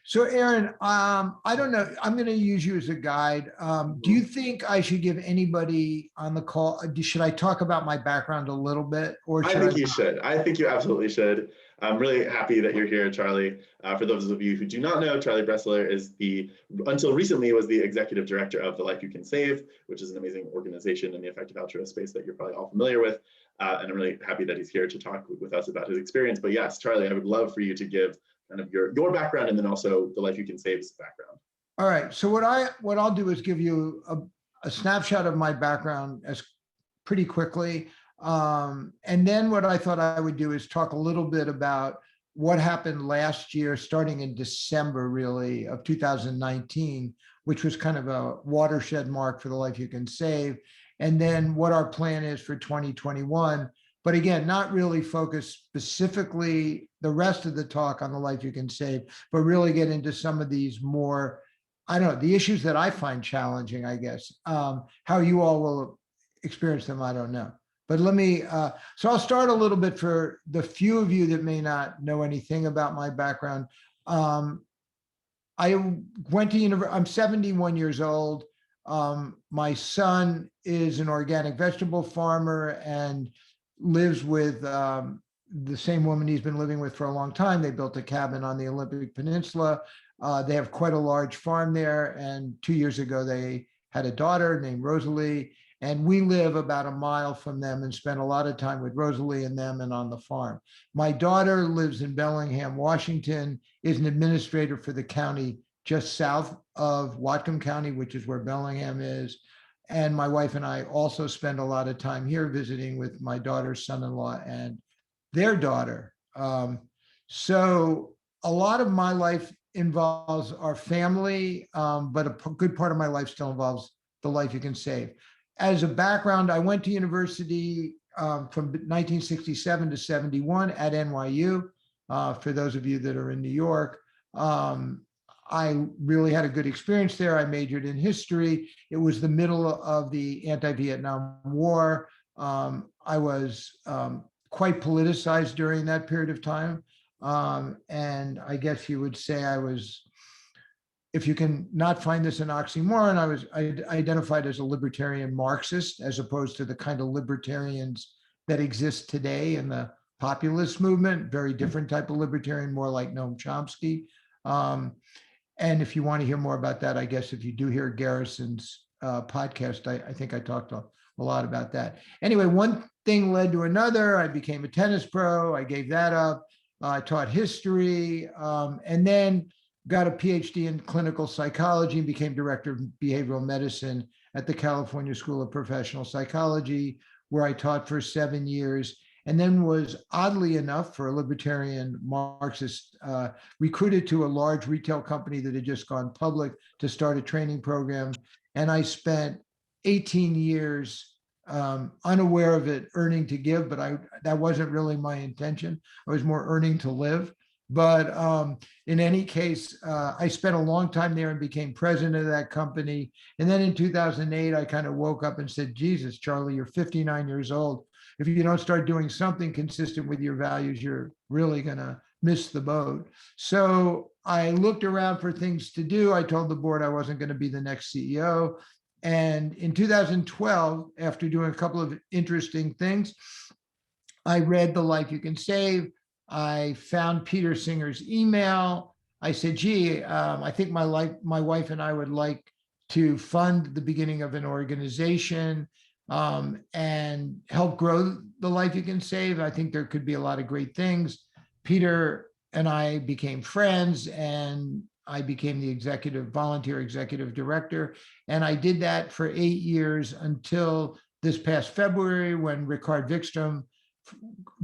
So Aaron, I don't know, I'm going to use you as a guide. Do you think I should give anybody on the call, should I talk about my background a little bit or I should think you should. I think you absolutely should. I'm really happy that you're here, Charlie. For those of you who do not know, Charlie Bresler is until recently, was the executive director of The Life You Can Save, which is an amazing organization in the effective altruist space that you're probably all familiar with. And I'm really happy that he's here to talk with us about his experience. But yes, Charlie, I would love for you to give kind of your background and then also The Life You Can Save's background. All right. So what I'll do is give you a snapshot of my background as pretty quickly. And then what I thought I would do is talk a little bit about what happened last year, starting in December, really, of 2019, which was kind of a watershed mark for The Life You Can Save. And then what our plan is for 2021. But again, not really focused specifically the rest of the talk on The Life You Can Save, but really get into some of these more, I don't know, the issues that I find challenging, I guess. How you all will experience them, I don't know. But let me, so I'll start a little bit for the few of you that may not know anything about my background. I went to university, I'm 71 years old. My son is an organic vegetable farmer and lives with the same woman he's been living with for a long time. They built a cabin on the Olympic Peninsula. They have quite a large farm there. And 2 years ago, they had a daughter named Rosalie. And we live about a mile from them and spend a lot of time with Rosalie and them and on the farm. My daughter lives in Bellingham, Washington, is an administrator for the county just south of Whatcom County, which is where Bellingham is. And my wife and I also spend a lot of time here visiting with my daughter's son-in-law and their daughter. So a lot of my life involves our family, but a good part of my life still involves The Life You Can Save. As a background, I went to university from 1967 to 71 at NYU. For those of you that are in New York, I really had a good experience there. I majored in history. It was the middle of the anti-Vietnam War. I was quite politicized during that period of time. And I guess you would say I was, if you can not find this an oxymoron, I identified as a libertarian Marxist, as opposed to the kind of libertarians that exist today in the populist movement, very different type of libertarian, more like Noam Chomsky. And if you want to hear more about that, I guess if you do hear Garrison's podcast, I think I talked a lot about that. Anyway, one thing led to another. I became a tennis pro. I gave that up. I taught history, and then got a PhD in clinical psychology and became director of behavioral medicine at the California School of Professional Psychology, where I taught for 7 years. And then was, oddly enough, for a libertarian Marxist, recruited to a large retail company that had just gone public to start a training program. And I spent 18 years unaware of it, earning to give, but that wasn't really my intention. I was more earning to live. But in any case, I spent a long time there and became president of that company. And then in 2008, I kind of woke up and said, Jesus, Charlie, you're 59 years old. If you don't start doing something consistent with your values, you're really going to miss the boat. So I looked around for things to do. I told the board I wasn't going to be the next CEO. And in 2012, after doing a couple of interesting things, I read The Life You Can Save. I found Peter Singer's email. I said, gee, I think my wife and I would like to fund the beginning of an organization and help grow The Life You Can Save. I think there could be a lot of great things. Peter and I became friends, and I became the volunteer executive director. And I did that for 8 years until this past February, when Ricard Vikstrom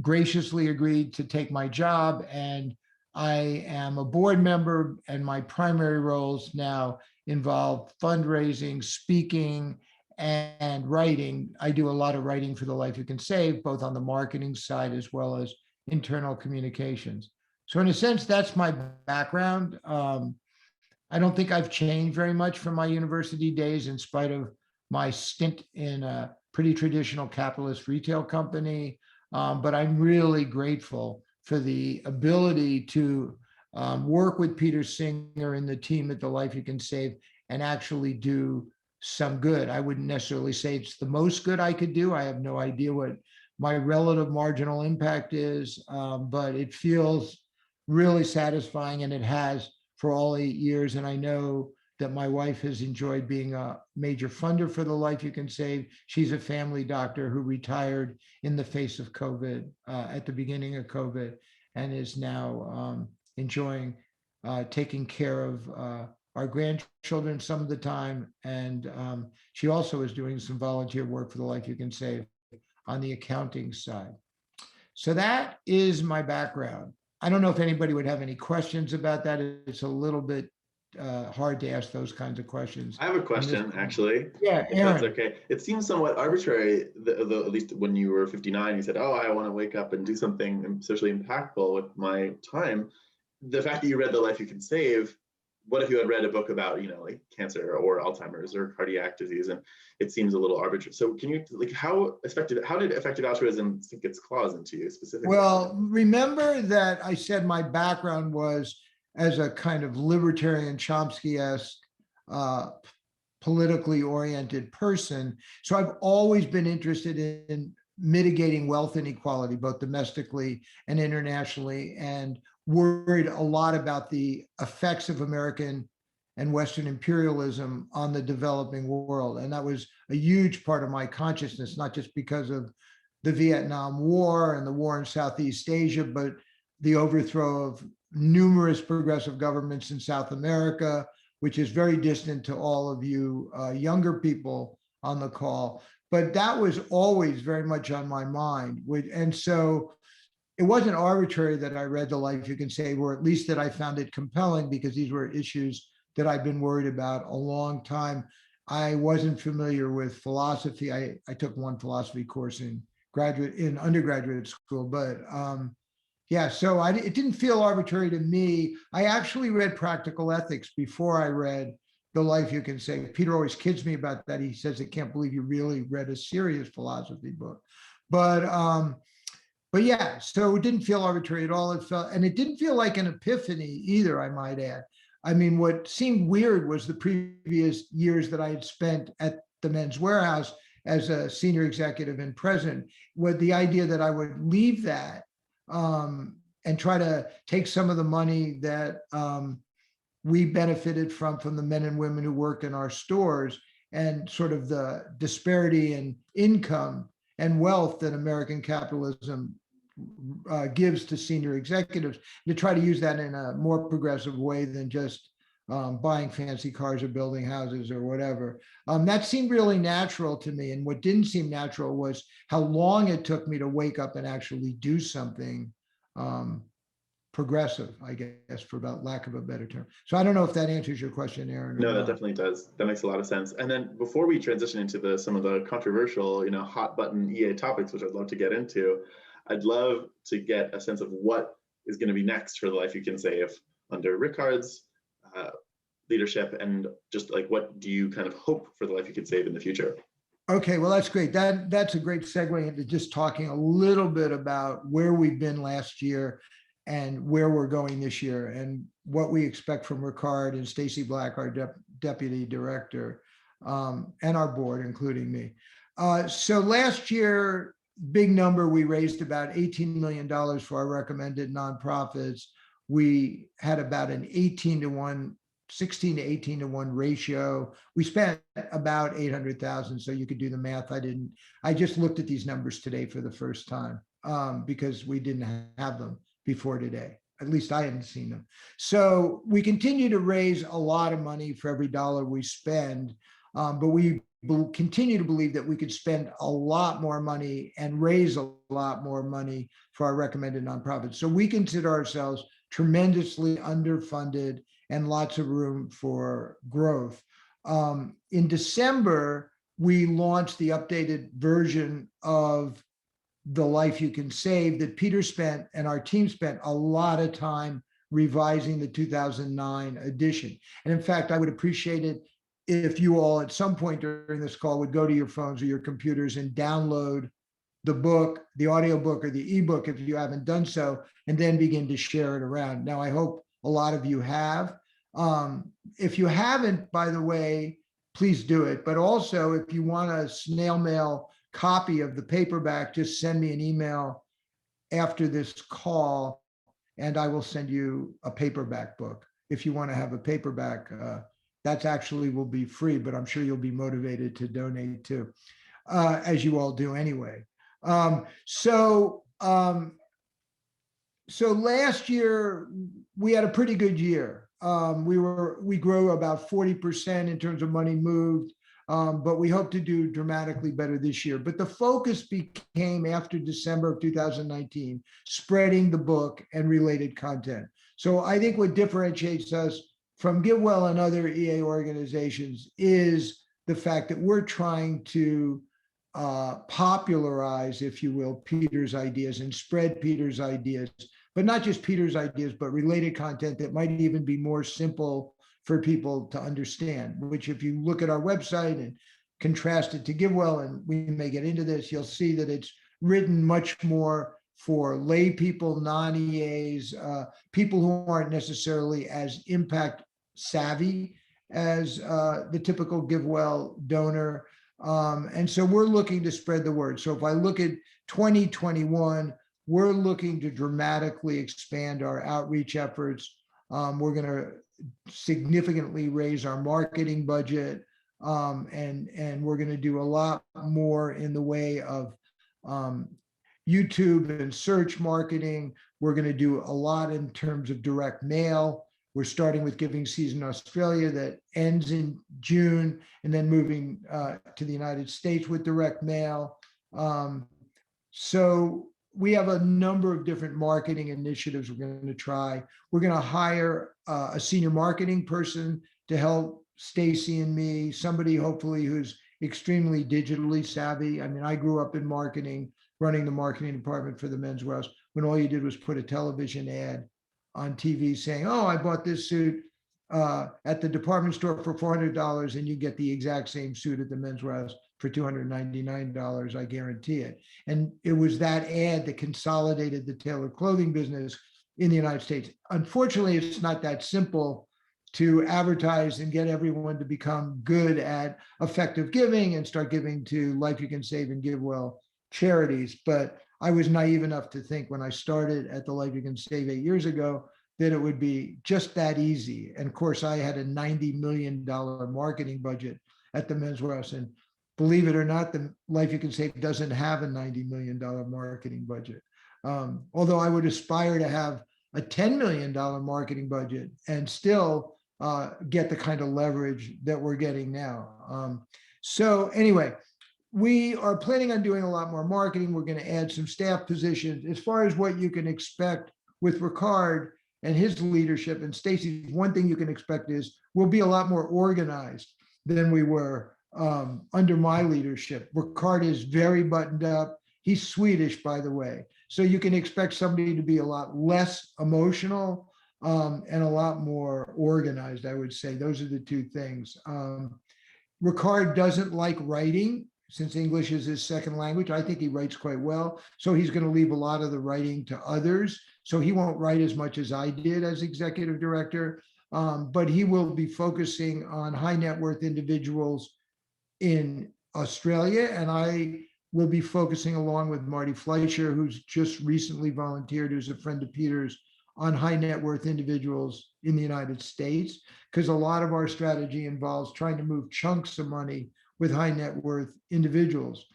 graciously agreed to take my job. And I am a board member, and my primary roles now involve fundraising, speaking, and writing. I do a lot of writing for The Life You Can Save, both on the marketing side as well as internal communications. So in a sense, that's my background. I don't think I've changed very much from my university days, in spite of my stint in a pretty traditional capitalist retail company. But I'm really grateful for the ability to work with Peter Singer and the team at The Life You Can Save and actually do some good. I wouldn't necessarily say it's the most good I could do. I have no idea what my relative marginal impact is, but it feels really satisfying, and it has for all 8 years. And I know that my wife has enjoyed being a major funder for The Life You Can Save. She's a family doctor who retired in the face of COVID at the beginning of COVID, and is now enjoying taking care of our grandchildren some of the time. And she also is doing some volunteer work for The Life You Can Save on the accounting side. So that is my background. I don't know if anybody would have any questions about that. It's a little bit hard to ask those kinds of questions. I have a question, actually. Yeah, if that's Aaron. okay. It seems somewhat arbitrary, at least when you were 59, you said, oh, I want to wake up and do something socially impactful with my time. The fact that you read The Life You Can Save, what if you had read a book about, like cancer or Alzheimer's or cardiac disease? And it seems a little arbitrary. So can you, how did effective altruism sink its claws into you specifically? Well, remember that I said my background was as a kind of libertarian Chomsky-esque politically oriented person. So I've always been interested in mitigating wealth inequality, both domestically and internationally, and worried a lot about the effects of American and Western imperialism on the developing world. And that was a huge part of my consciousness, not just because of the Vietnam War and the war in Southeast Asia, but the overthrow of numerous progressive governments in South America, which is very distant to all of you younger people on the call. But that was always very much on my mind. And so it wasn't arbitrary that I read The Life You Can Save, or at least that I found it compelling, because these were issues that I've been worried about a long time. I wasn't familiar with philosophy. I took one philosophy course in undergraduate school, but yeah, so it didn't feel arbitrary to me. I actually read Practical Ethics before I read The Life You Can Save. Peter always kids me about that. He says, I can't believe you really read a serious philosophy book. But yeah, so it didn't feel arbitrary at all. And it didn't feel like an epiphany either, I might add. I mean, what seemed weird was the previous years that I had spent at the Men's Warehouse as a senior executive and president, with the idea that I would leave that and try to take some of the money that we benefited from the men and women who work in our stores, and sort of the disparity in income and wealth that American capitalism gives to senior executives, to try to use that in a more progressive way than just buying fancy cars or building houses or whatever. That seemed really natural to me. And what didn't seem natural was how long it took me to wake up and actually do something progressive, I guess, for about lack of a better term. So I don't know if that answers your question, Aaron. No, that definitely does. That makes a lot of sense. And then before we transition into some of the controversial, hot button EA topics, which I'd love to get into, I'd love to get a sense of what is going to be next for The Life You Can Save under Rickard's leadership, and just like, what do you kind of hope for The Life You Can Save in the future? Okay, well, that's great. That's a great segue into just talking a little bit about where we've been last year and where we're going this year, and what we expect from Rickard and Stacy Black, our deputy director, and our board, including me. So last year, big number, we raised about $18 million for our recommended nonprofits. We had about an 16 to 18 to 1 ratio. We spent about 800,000. So you could do the math. I just looked at these numbers today for the first time because we didn't have them before today. At least I hadn't seen them. So we continue to raise a lot of money for every dollar we spend, but we continue to believe that we could spend a lot more money and raise a lot more money for our recommended nonprofits. So we consider ourselves tremendously underfunded and lots of room for growth. In December, we launched the updated version of The Life You Can Save that Peter spent and our team spent a lot of time revising the 2009 edition. And in fact, I would appreciate it if you all at some point during this call would go to your phones or your computers and download the book, the audio book or the ebook if you haven't done so, and then begin to share it around. Now, I hope a lot of you have. If you haven't, by the way, please do it. But also, if you want a snail mail copy of the paperback, just send me an email after this call, and I will send you a paperback book. If you want to have a paperback, that's actually will be free, but I'm sure you'll be motivated to donate too, as you all do anyway. So last year we had a pretty good year. We grew about 40% in terms of money moved, but we hope to do dramatically better this year. But the focus became, after December of 2019, spreading the book and related content. So I think what differentiates us from GiveWell and other EA organizations is the fact that we're trying to popularize, if you will, Peter's ideas and spread Peter's ideas, but not just Peter's ideas, but related content that might even be more simple for people to understand, which if you look at our website and contrast it to GiveWell, and we may get into this, you'll see that it's written much more for lay people, non-EAs, people who aren't necessarily as impact savvy as the typical GiveWell donor. And so we're looking to spread the word. So if I look at 2021, we're looking to dramatically expand our outreach efforts. We're going to significantly raise our marketing budget, and we're going to do a lot more in the way of YouTube and search marketing. We're going to do a lot in terms of direct mail. We're starting with Giving Season Australia that ends in June, and then moving to the United States with direct mail. So we have a number of different marketing initiatives we're going to try. We're going to hire a senior marketing person to help Stacy and me, somebody hopefully who's extremely digitally savvy. I mean, I grew up in marketing, running the marketing department for the Men's Wearhouse, when all you did was put a television ad on TV saying, oh, I bought this suit at the department store for $400, and you get the exact same suit at the Men's Wearhouse for $299, I guarantee it. And it was that ad that consolidated the tailored clothing business in the United States. Unfortunately, it's not that simple to advertise and get everyone to become good at effective giving and start giving to Life You Can Save and GiveWell charities. But I was naive enough to think when I started at the Life You Can Save 8 years ago that it would be just that easy. And of course, I had a $90 million marketing budget at the Men's Wearhouse. And believe it or not, the Life You Can Save doesn't have a $90 million marketing budget. Although I would aspire to have a $10 million marketing budget and still get the kind of leverage that we're getting now. So anyway, we are planning on doing a lot more marketing. We're going to add some staff positions. As far as what you can expect with Ricard and his leadership and Stacy's, one thing you can expect is we'll be a lot more organized than we were under my leadership. Ricard is very buttoned up. He's Swedish, by the way. So you can expect somebody to be a lot less emotional and a lot more organized, I would say. Those are the two things. Ricard doesn't like writing, since English is his second language. I think he writes quite well. So he's going to leave a lot of the writing to others. So he won't write as much as I did as executive director, but he will be focusing on high net worth individuals in Australia. And I will be focusing, along with Marty Fleischer, who's just recently volunteered, who's a friend of Peter's, on high net worth individuals in the United States, because a lot of our strategy involves trying to move chunks of money with high net worth individuals.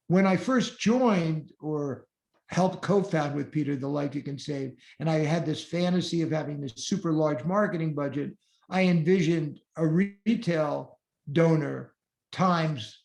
When I first joined or helped co-found with Peter the Life You Can Save, and I had this fantasy of having this super large marketing budget, I envisioned a retail donor times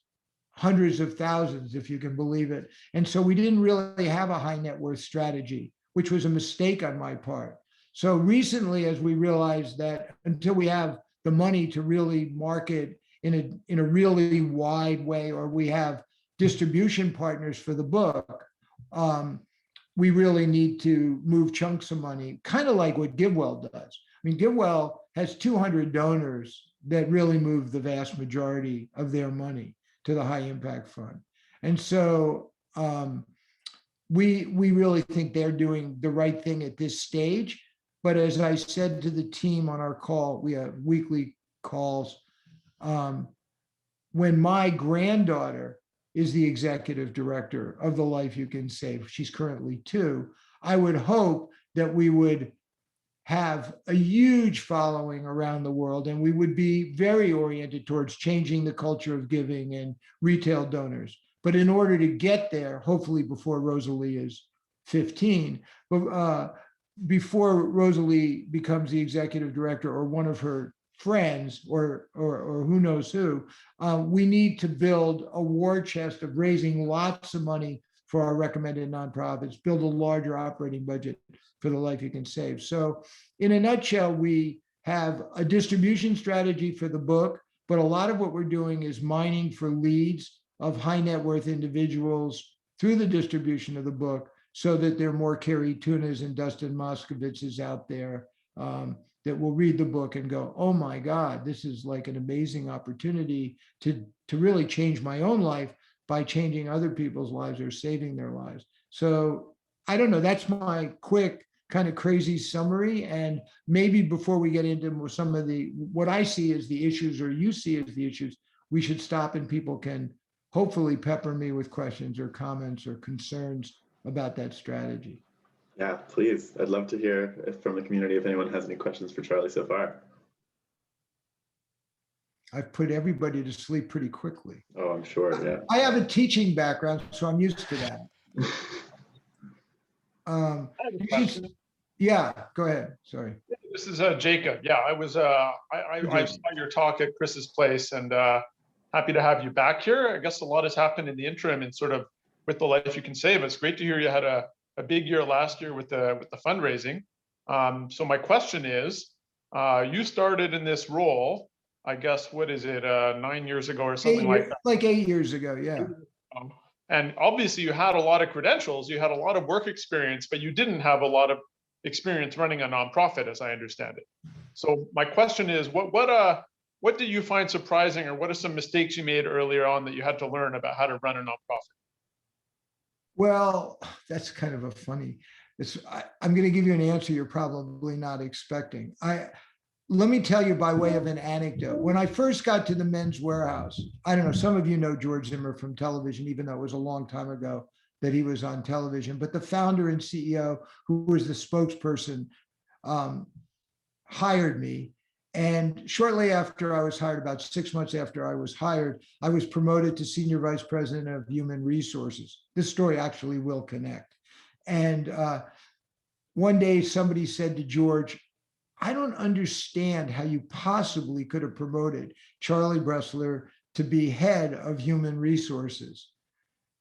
hundreds of thousands, if you can believe it. And so we didn't really have a high net worth strategy, which was a mistake on my part. So recently, as we realized that until we have the money to really market in a really wide way, or we have distribution partners for the book, we really need to move chunks of money, kind of like what GiveWell does. I mean, GiveWell has 200 donors that really move the vast majority of their money to the high impact fund. And so we really think they're doing the right thing at this stage. But as I said to the team on our call, we have weekly calls. When my granddaughter is the executive director of the Life You Can Save, she's currently 2, I would hope that we would have a huge following around the world, and we would be very oriented towards changing the culture of giving and retail donors. But in order to get there, hopefully before Rosalie is 15, before Rosalie becomes the executive director or one of her friends or who knows who, we need to build a war chest of raising lots of money for our recommended nonprofits, build a larger operating budget for the Life You Can Save. So in a nutshell, we have a distribution strategy for the book, but a lot of what we're doing is mining for leads of high net worth individuals through the distribution of the book, so that there are more Carrie Tunas and Dustin Moskovitzes out there that will read the book and go, oh my God, this is like an amazing opportunity to really change my own life by changing other people's lives or saving their lives. So I don't know, that's my quick kind of crazy summary. And maybe before we get into some of what I see as the issues or you see as the issues, we should stop and people can hopefully pepper me with questions or comments or concerns about that strategy. Yeah, please. I'd love to hear from the community if anyone has any questions for Charlie so far. I've put everybody to sleep pretty quickly. Oh, I'm sure, yeah. I have a teaching background, so I'm used to that. Yeah, go ahead. Sorry. This is Jacob. Yeah, I saw your talk at Chris's place, and happy to have you back here. I guess a lot has happened in the interim and sort of with the Life You Can Save. It's great to hear you had a big year last year with the fundraising. So my question is, you started in this role, I guess, what is it, 9 years ago or something like that? Like 8 years ago, yeah. And obviously you had a lot of credentials, you had a lot of work experience, but you didn't have a lot of experience running a nonprofit, as I understand it. So my question is, what did you find surprising, or what are some mistakes you made earlier on that you had to learn about how to run a nonprofit? Well, that's kind of a funny, I'm going to give you an answer you're probably not expecting. Let me tell you by way of an anecdote. When I first got to the Men's Warehouse, I don't know, some of you know George Zimmer from television, even though it was a long time ago that he was on television, but the founder and CEO, who was the spokesperson, hired me. And shortly after I was hired, about 6 months after I was hired, I was promoted to Senior Vice President of Human Resources. This story actually will connect. And one day somebody said to George, I don't understand how you possibly could have promoted Charlie Bresler to be head of human resources.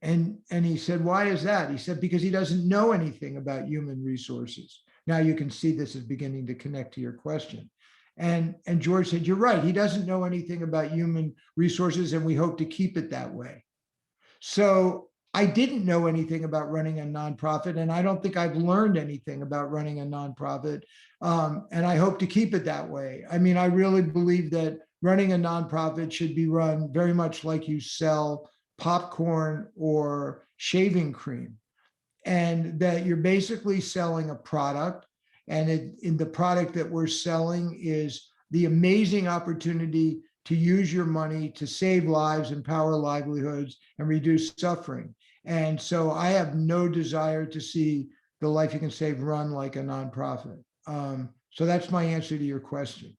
And he said, why is that? He said, because he doesn't know anything about human resources. Now you can see this is beginning to connect to your question. And George said, you're right. He doesn't know anything about human resources, and we hope to keep it that way. So I didn't know anything about running a nonprofit, and I don't think I've learned anything about running a nonprofit. And I hope to keep it that way. I mean, I really believe that running a nonprofit should be run very much like you sell popcorn or shaving cream, and that you're basically selling a product. And in the product that we're selling is the amazing opportunity to use your money to save lives, empower livelihoods, and reduce suffering. And so I have no desire to see the Life You Can Save run like a nonprofit. So that's my answer to your question.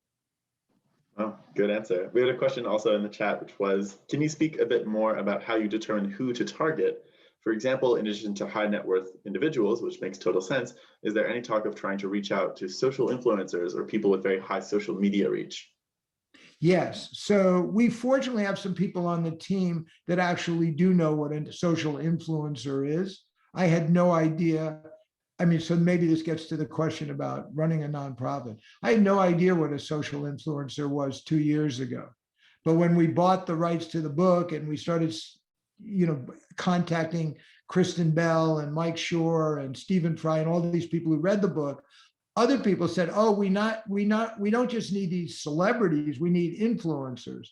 Oh, good answer. We had a question also in the chat, which was, can you speak a bit more about how you determine who to target? For example, in addition to high net worth individuals, which makes total sense, is there any talk of trying to reach out to social influencers or people with very high social media reach? Yes. So we fortunately have some people on the team that actually do know what a social influencer is. I had no idea. I mean, so maybe this gets to the question about running a nonprofit. I had no idea what a social influencer was 2 years ago. But when we bought the rights to the book and we started, contacting Kristen Bell and Mike Shore and Stephen Fry and all these people who read the book, other people said, oh, we don't just need these celebrities, we need influencers.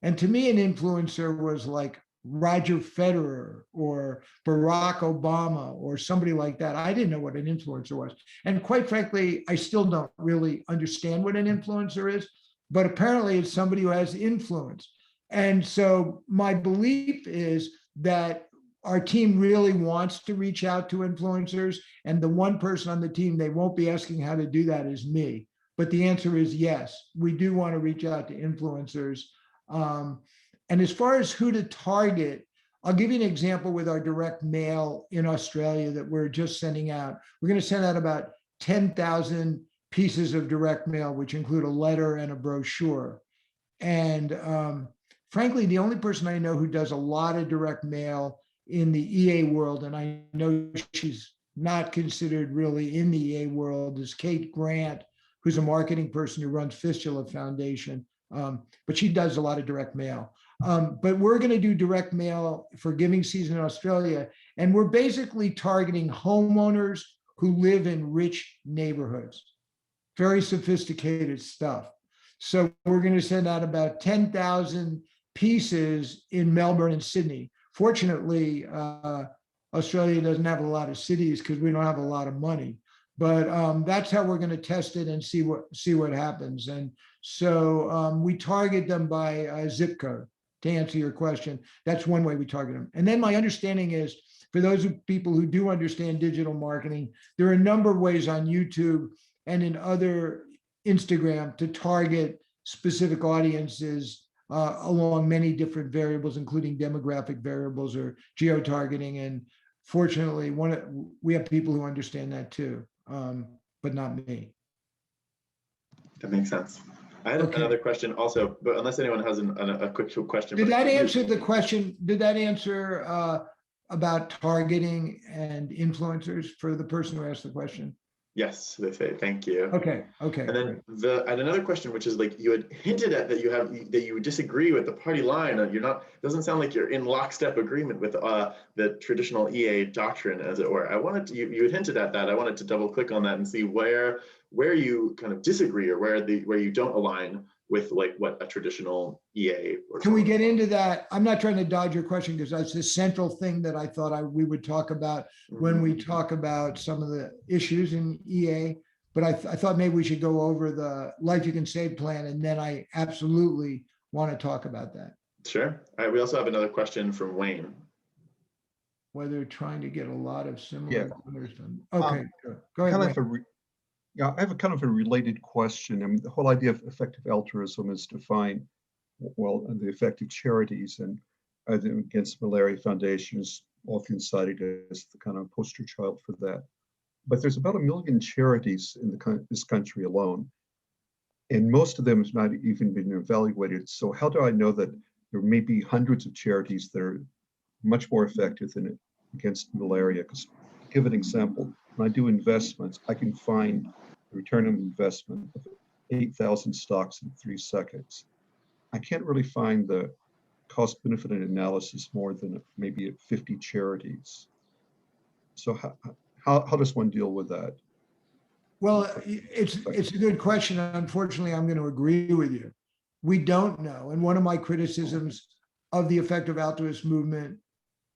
And to me, an influencer was like Roger Federer or Barack Obama or somebody like that. I didn't know what an influencer was. And quite frankly, I still don't really understand what an influencer is, but apparently it's somebody who has influence. And so my belief is that our team really wants to reach out to influencers, and the one person on the team they won't be asking how to do that is me. But the answer is yes, we do want to reach out to influencers. And as far as who to target, I'll give you an example with our direct mail in Australia that we're just sending out. We're going to send out about 10,000 pieces of direct mail, which include a letter and a brochure. And frankly, the only person I know who does a lot of direct mail in the EA world, and I know she's not considered really in the EA world, is Kate Grant, who's a marketing person who runs Fistula Foundation. But she does a lot of direct mail. But we're going to do direct mail for giving season in Australia. And we're basically targeting homeowners who live in rich neighborhoods, very sophisticated stuff. So we're going to send out about 10,000 pieces in Melbourne and Sydney. Fortunately, Australia doesn't have a lot of cities because we don't have a lot of money. But that's how we're going to test it and see what happens. And so we target them by zip code. To answer your question, that's one way we target them. And then my understanding is, for those people who do understand digital marketing, there are a number of ways on YouTube and in other Instagram to target specific audiences along many different variables, including demographic variables or geo-targeting. And fortunately, we have people who understand that too, but not me. That makes sense. I had another question also, but unless anyone has a quick question. Did that answer the question? Did that answer about targeting and influencers for the person who asked the question? Yes, they say, thank you. Okay. And then I had another question, which is like, you had hinted at that you disagree with the party line. You're not, doesn't sound like you're in lockstep agreement with the traditional EA doctrine, as it were. You had hinted at that. I wanted to double click on that and see where you kind of disagree, or where you don't align with like what a traditional EA. Can we get into that? I'm not trying to dodge your question, because that's the central thing that I thought we would talk about when we talk about some of the issues in EA. But I thought maybe we should go over the Life You Can Save plan, and then I absolutely want to talk about that. Sure. All right. We also have another question from Wayne. Whether trying to get a lot of similar. Yeah. Okay, go ahead. Yeah, I have a kind of a related question. I mean, the whole idea of effective altruism is defined well in the effective charities, and Against Malaria Foundation is often cited as the kind of poster child for that. But there's about 1 million charities in this country alone, and most of them have not even been evaluated. So how do I know that there may be hundreds of charities that are much more effective than against malaria? Because to give an example, when I do investments, I can find a return on investment of 8,000 stocks in 3 seconds. I can't really find the cost benefit analysis more than maybe at 50 charities. So how does one deal with that? Well, it's a good question. Unfortunately, I'm going to agree with you. We don't know. And one of my criticisms of the effective altruist movement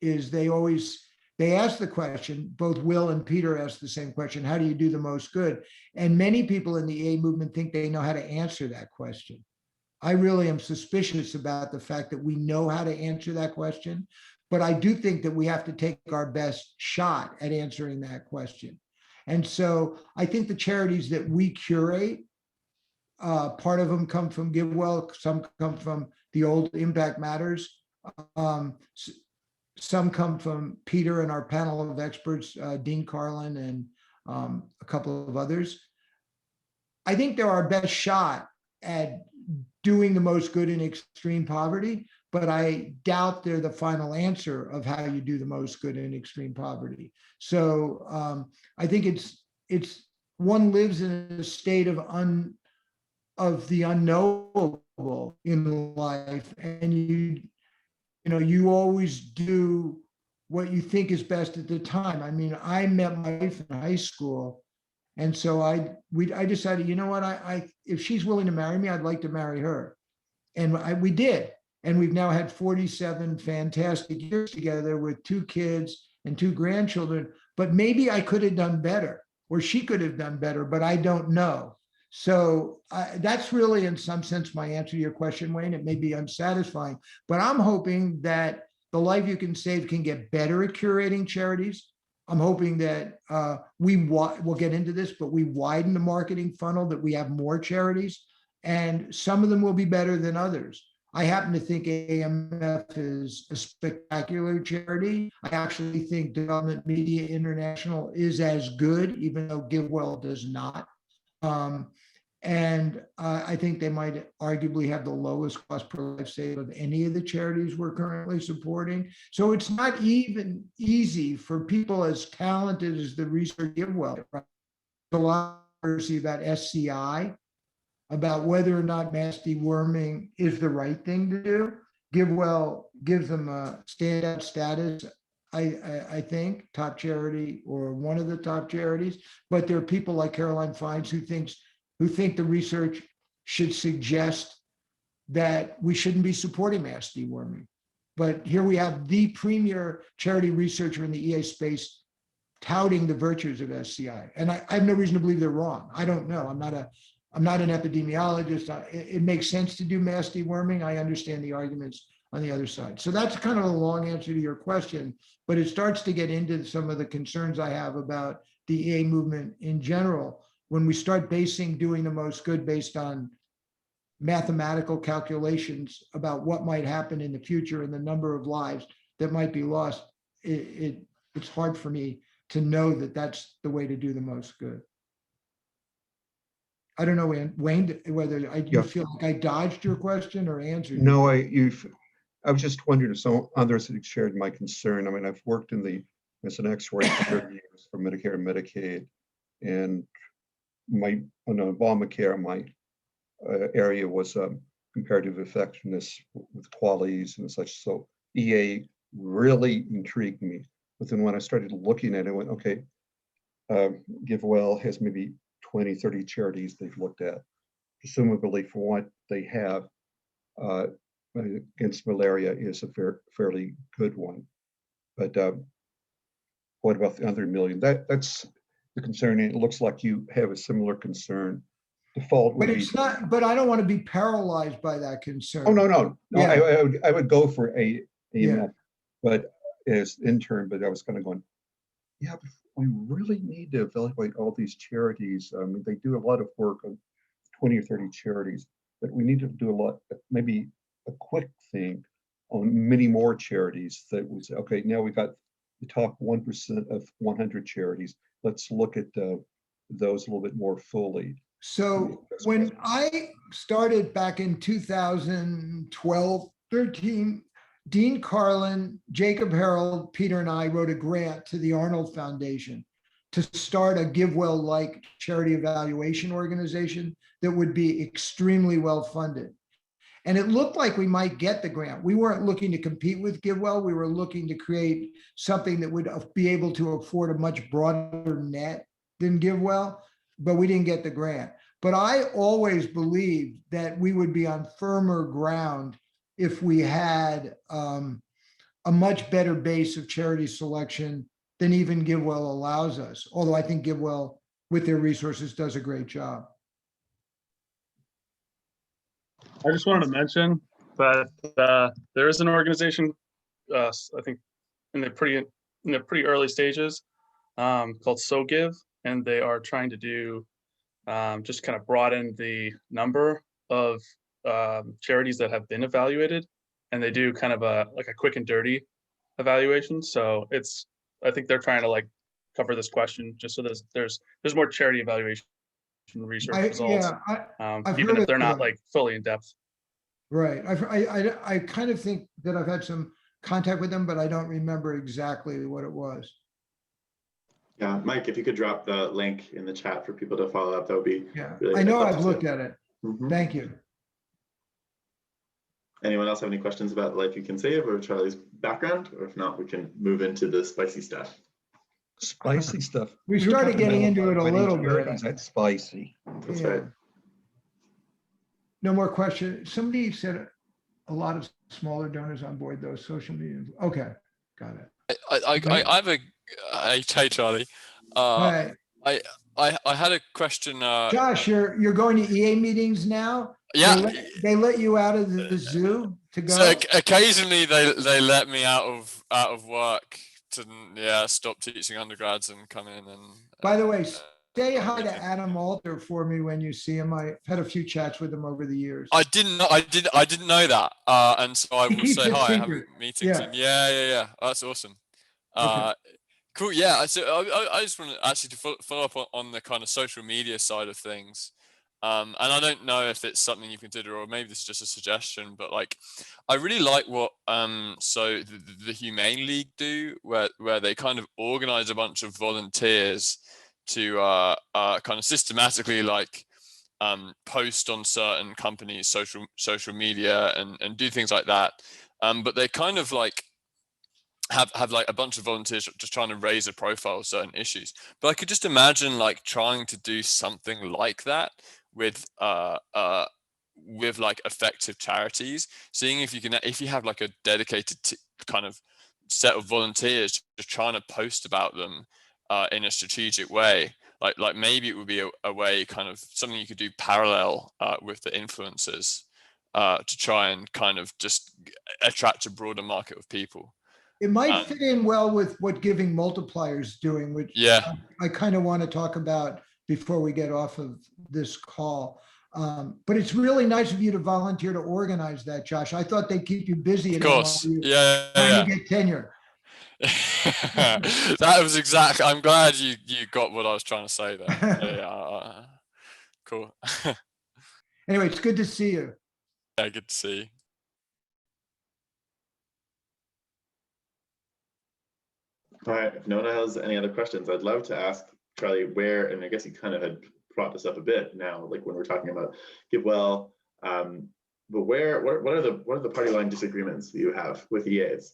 is they ask the question, both Will and Peter asked the same question, how do you do the most good? And many people in the EA movement think they know how to answer that question. I really am suspicious about the fact that we know how to answer that question, but I do think that we have to take our best shot at answering that question. And so I think the charities that we curate, part of them come from GiveWell, some come from the old Impact Matters. Some come from Peter and our panel of experts, Dean Carlin and a couple of others. I think they're our best shot at doing the most good in extreme poverty, but I doubt they're the final answer of how you do the most good in extreme poverty. So I think it's one lives in a state of the unknowable in life, and you always do what you think is best at the time. I mean, I met my wife in high school, and so I decided, you know what, if she's willing to marry me, I'd like to marry her, and we did. And we've now had 47 fantastic years together with 2 kids and 2 grandchildren. But maybe I could have done better, or she could have done better, but I don't know. So that's really, in some sense, my answer to your question, Wayne. It may be unsatisfying, but I'm hoping that the Life You Can Save can get better at curating charities. I'm hoping that we'll get into this, but we widen the marketing funnel, that we have more charities, and some of them will be better than others. I happen to think AMF is a spectacular charity. I actually think Development Media International is as good, even though GiveWell does not. I think they might arguably have the lowest cost per life save of any of the charities we're currently supporting. So it's not even easy for people as talented as the research GiveWell. Right? A lot of controversy about SCI, about whether or not mass deworming is the right thing to do. GiveWell gives them a standout status, I think, top charity or one of the top charities. But there are people like Caroline Fines who think the research should suggest that we shouldn't be supporting mass deworming. But here we have the premier charity researcher in the EA space touting the virtues of SCI. And I have no reason to believe they're wrong. I don't know. I'm not an epidemiologist. It makes sense to do mass deworming. I understand the arguments on the other side. So that's kind of a long answer to your question, but it starts to get into some of the concerns I have about the EA movement in general. When we start basing doing the most good based on mathematical calculations about what might happen in the future and the number of lives that might be lost, it's hard for me to know that that's the way to do the most good. I don't know, Wayne, whether you feel like I dodged your question or answered. No, I was just wondering if some others had shared my concern. I mean, I've worked as an actuary for 30 years for Medicare and Medicaid, and on Obamacare, my area was comparative effectiveness with qualities and such. So EA really intrigued me. But then when I started looking at it, I went, okay, GiveWell has maybe 20, 30 charities they've looked at. Presumably for what they have against malaria is a fairly good one. But what about the other million? That's the concern. It looks like you have a similar concern. Default would but it's be, not, but I don't want to be paralyzed by that concern. oh, no. Yeah. I would go for AMF, Yeah. but as intern, but I was kind of going, yeah, but we really need to evaluate all these charities. I mean, they do a lot of work on 20 or 30 charities, but we need to do a lot, maybe a quick thing on many more charities that would say, okay, now we got the top 1% of 100 charities. Let's look at those a little bit more fully. So when I started back in 2012, 13, Dean Carlin, Jacob Harold, Peter, and I wrote a grant to the Arnold Foundation to start a GiveWell-like charity evaluation organization that would be extremely well funded. And it looked like we might get the grant. We weren't looking to compete with GiveWell. We were looking to create something that would be able to afford a much broader net than GiveWell, but we didn't get the grant. But I always believed that we would be on firmer ground if we had a much better base of charity selection than even GiveWell allows us. Although I think GiveWell, with their resources, does a great job. I just wanted to mention that there is an organization, I think, in the pretty early stages, called SoGive, and they are trying to do just kind of broaden the number of charities that have been evaluated, and they do kind of a quick and dirty evaluation. So I think they're trying to like cover this question just so there's more charity evaluation research results, even if they're not like fully in depth. Right. I kind of think that I've had some contact with them, but I don't remember exactly what it was. Yeah, Mike, if you could drop the link in the chat for people to follow up, that would be really. I know I've looked at it. Thank you. Anyone else have any questions about Life You Can Save or Charlie's background? Or if not, we can move into the spicy stuff. Spicy stuff. We started getting into it a little bit. That's spicy. That's right. No more questions. Somebody said, a lot of smaller donors on board, those social media. Okay, got it. I have a, hey Charlie. All right, I had a question. Josh, you're going to EA meetings now? Yeah. They let you out of the zoo to go? So occasionally they let me out of work to stop teaching undergrads and come in and. By the way, say hi to Adam Alter for me when you see him. I've had a few chats with him over the years. I didn't know that, and so I will say hi. Having meetings, and yeah. That's awesome. Okay. Cool. Yeah. So I just want to actually to follow up on the kind of social media side of things. And I don't know if it's something you consider, or maybe this is just a suggestion, but like, I really like what so the Humane League do, where they kind of organize a bunch of volunteers to kind of systematically like post on certain companies' social media and do things like that. But they kind of like have like a bunch of volunteers just trying to raise a profile of certain issues. But I could just imagine like trying to do something like that with like effective charities, seeing if you have like a dedicated kind of set of volunteers just trying to post about them in a strategic way. Like maybe it would be a way, kind of something you could do parallel with the influencers to try and kind of just attract a broader market of people. It might fit in well with what Giving Multiplier is doing, which I kind of want to talk about before we get off of this call. But it's really nice of you to volunteer to organize that, Josh. I thought they'd keep you busy. Of course. Trying to get tenure. That was exactly. I'm glad you got what I was trying to say there. Cool. Anyway, it's good to see you. Yeah, good to see you. All right, if no one has any other questions, I'd love to ask Charlie where, and I guess you kind of had brought this up a bit now, like when we're talking about GiveWell, but what are the party line disagreements that you have with EAs?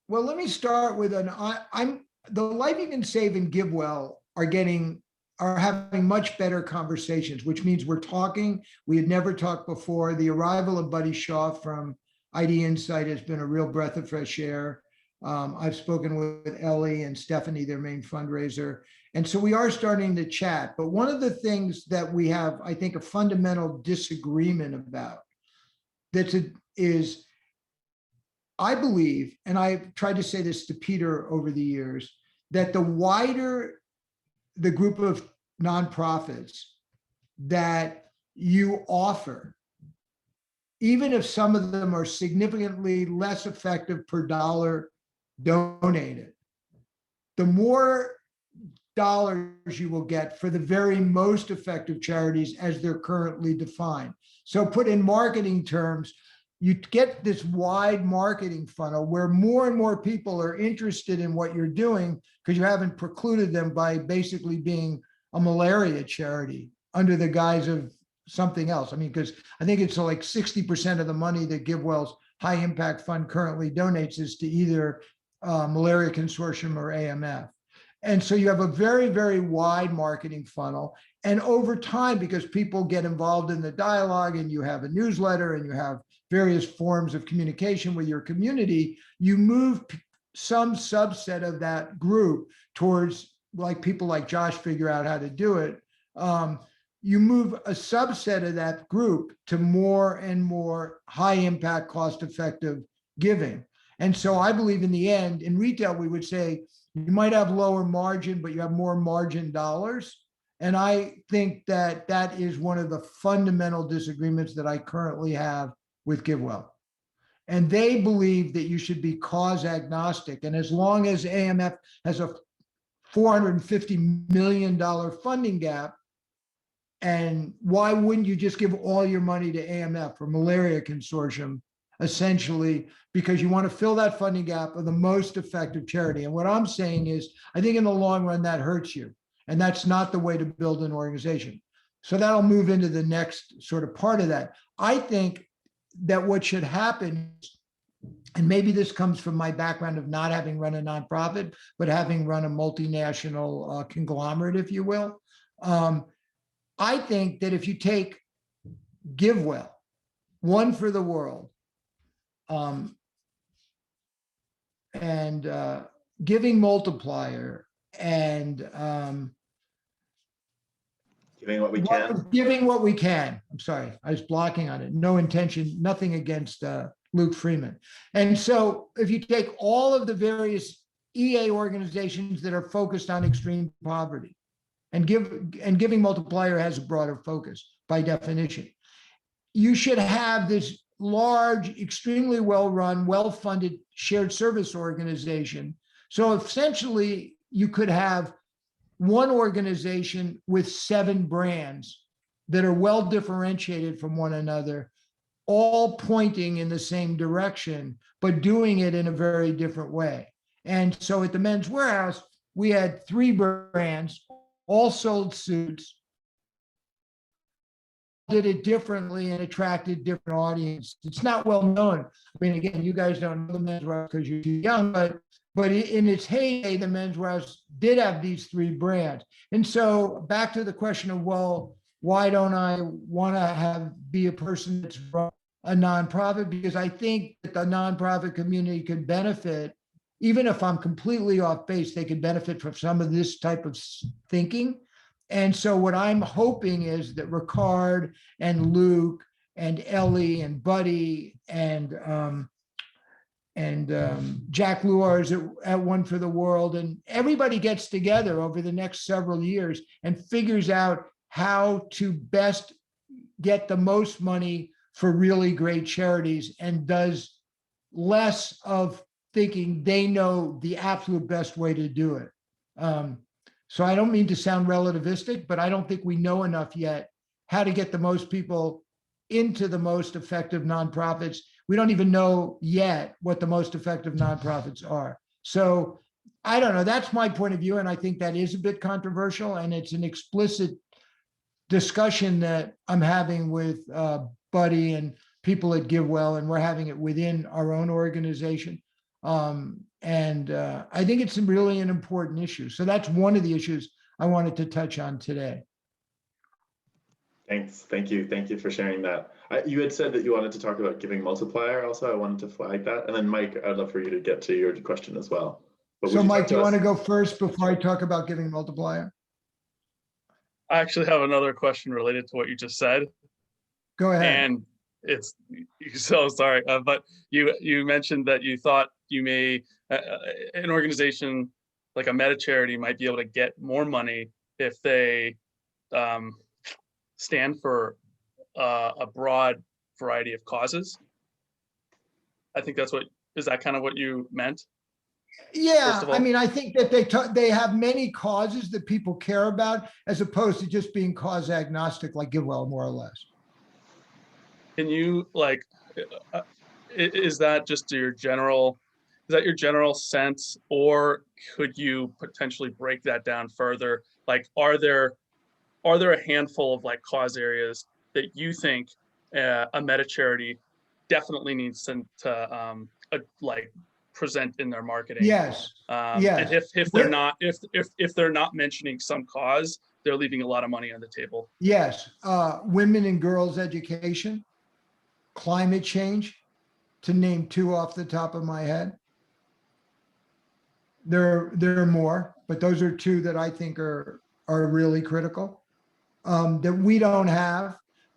Well, let me start with the Life You Can Save and GiveWell are having much better conversations, which means we're talking. We had never talked before. The arrival of Buddy Shaw from ID Insight has been a real breath of fresh air. I've spoken with Ellie and Stephanie, their main fundraiser. And so we are starting to chat. But one of the things that we have, I think, a fundamental disagreement about is, I believe, and I've tried to say this to Peter over the years, that the wider the group of nonprofits that you offer, even if some of them are significantly less effective per dollar donated, the more dollars you will get for the very most effective charities as they're currently defined. So put in marketing terms, you get this wide marketing funnel where more and more people are interested in what you're doing because you haven't precluded them by basically being a malaria charity under the guise of something else. I mean, because I think it's like 60% of the money that GiveWell's high impact fund currently donates is to either Malaria Consortium or AMF. And so you have a very, very wide marketing funnel. And over time, because people get involved in the dialogue and you have a newsletter and you have various forms of communication with your community, you move some subset of that group towards, like people like Josh figure out how to do it. You move a subset of that group to more and more high impact, cost effective giving. And so I believe in the end, in retail, we would say you might have lower margin, but you have more margin dollars. And I think that that is one of the fundamental disagreements that I currently have with GiveWell. And they believe that you should be cause agnostic. And as long as AMF has a $450 million funding gap, and why wouldn't you just give all your money to AMF or Malaria Consortium, essentially, because you want to fill that funding gap of the most effective charity. And what I'm saying is, I think in the long run, that hurts you. And that's not the way to build an organization. So that'll move into the next sort of part of that. I think that what should happen, and maybe this comes from my background of not having run a nonprofit, but having run a multinational conglomerate, if you will. I think that if you take GiveWell One for the World. And Giving Multiplier and Giving what we can. Giving What We Can. I'm sorry, I was blocking on it. No intention, nothing against Luke Freeman. And so if you take all of the various EA organizations that are focused on extreme poverty, and Giving Multiplier has a broader focus by definition, you should have this large, extremely well-run, well-funded shared service organization. So essentially, you could have one organization with 7 brands that are well differentiated from one another, all pointing in the same direction, but doing it in a very different way. And so at the Men's Warehouse, we had 3 brands, all sold suits, did it differently and attracted different audience. It's not well known. I mean, again, you guys don't know the Men's Warehouse because you're too young, but in its heyday, the Men's Warehouse did have these 3 brands. And so back to the question of, well, why don't I want to be a person that's from a nonprofit? Because I think that the nonprofit community could benefit, even if I'm completely off base, they could benefit from some of this type of thinking. And so what I'm hoping is that Ricard and Luke and Ellie and Buddy and Jack Luar is at One for the World, and everybody gets together over the next several years and figures out how to best get the most money for really great charities, and does less of thinking they know the absolute best way to do it. So I don't mean to sound relativistic, but I don't think we know enough yet how to get the most people into the most effective nonprofits. We don't even know yet what the most effective nonprofits are. So I don't know. That's my point of view. And I think that is a bit controversial. And it's an explicit discussion that I'm having with Buddy and people at GiveWell, and we're having it within our own organization. I think it's really an important issue. So that's one of the issues I wanted to touch on today. Thanks. Thank you. Thank you for sharing that. You had said that you wanted to talk about Giving Multiplier also. I wanted to flag that. And then Mike, I'd love for you to get to your question as well. But so Mike, do you want to go first before I talk about Giving Multiplier? I actually have another question related to what you just said. Go ahead. And it's so sorry, but you mentioned that you thought you may an organization like a meta charity might be able to get more money if they stand for a broad variety of causes. I think is that kind of what you meant? Yeah, I mean, I think that they have many causes that people care about, as opposed to just being cause agnostic, like GiveWell, more or less. Can you is that just your general sense, or could you potentially break that down further? Like, are there a handful of like cause areas that you think a meta charity definitely needs to like present in their marketing? Yes. Yes. And if they're not mentioning some cause, they're leaving a lot of money on the table. Yes. Women and girls education, climate change, to name 2 off the top of my head. There are more, but those are 2 that I think are really critical, that we don't have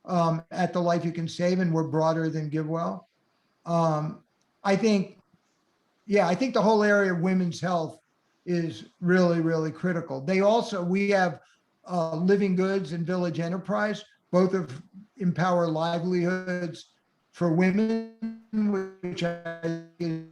at the Life You Can Save, and we're broader than GiveWell. I think the whole area of women's health is really, really critical. We have Living Goods and Village Enterprise, both of empower livelihoods for women, which I think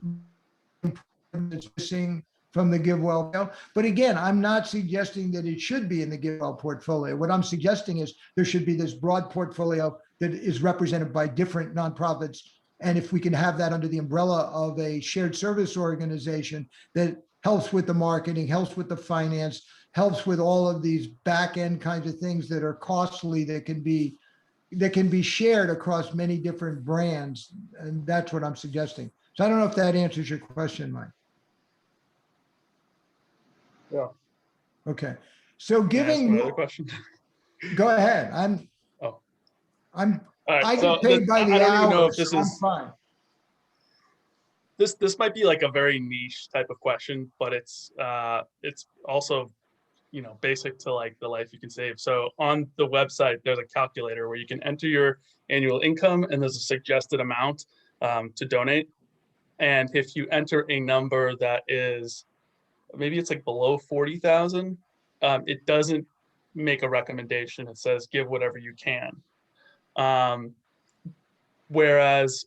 is missing from the GiveWell. But again, I'm not suggesting that it should be in the GiveWell portfolio. What I'm suggesting is there should be this broad portfolio that is represented by different nonprofits. And if we can have that under the umbrella of a shared service organization that helps with the marketing, helps with the finance, helps with all of these back end kinds of things that are costly, that can be shared across many different brands. And that's what I'm suggesting. So I don't know if that answers your question, Mike. Yeah. Okay. So giving another question. Go ahead. All right, I so get paid by I the don't even know hour, if this so I'm is fine. this might be like a very niche type of question, but it's also, you know, basic to like the life you can save. So on the website, there's a calculator where you can enter your annual income and there's a suggested amount to donate. And if you enter a number that is, maybe it's like below 40,000, it doesn't make a recommendation. It says give whatever you can. Whereas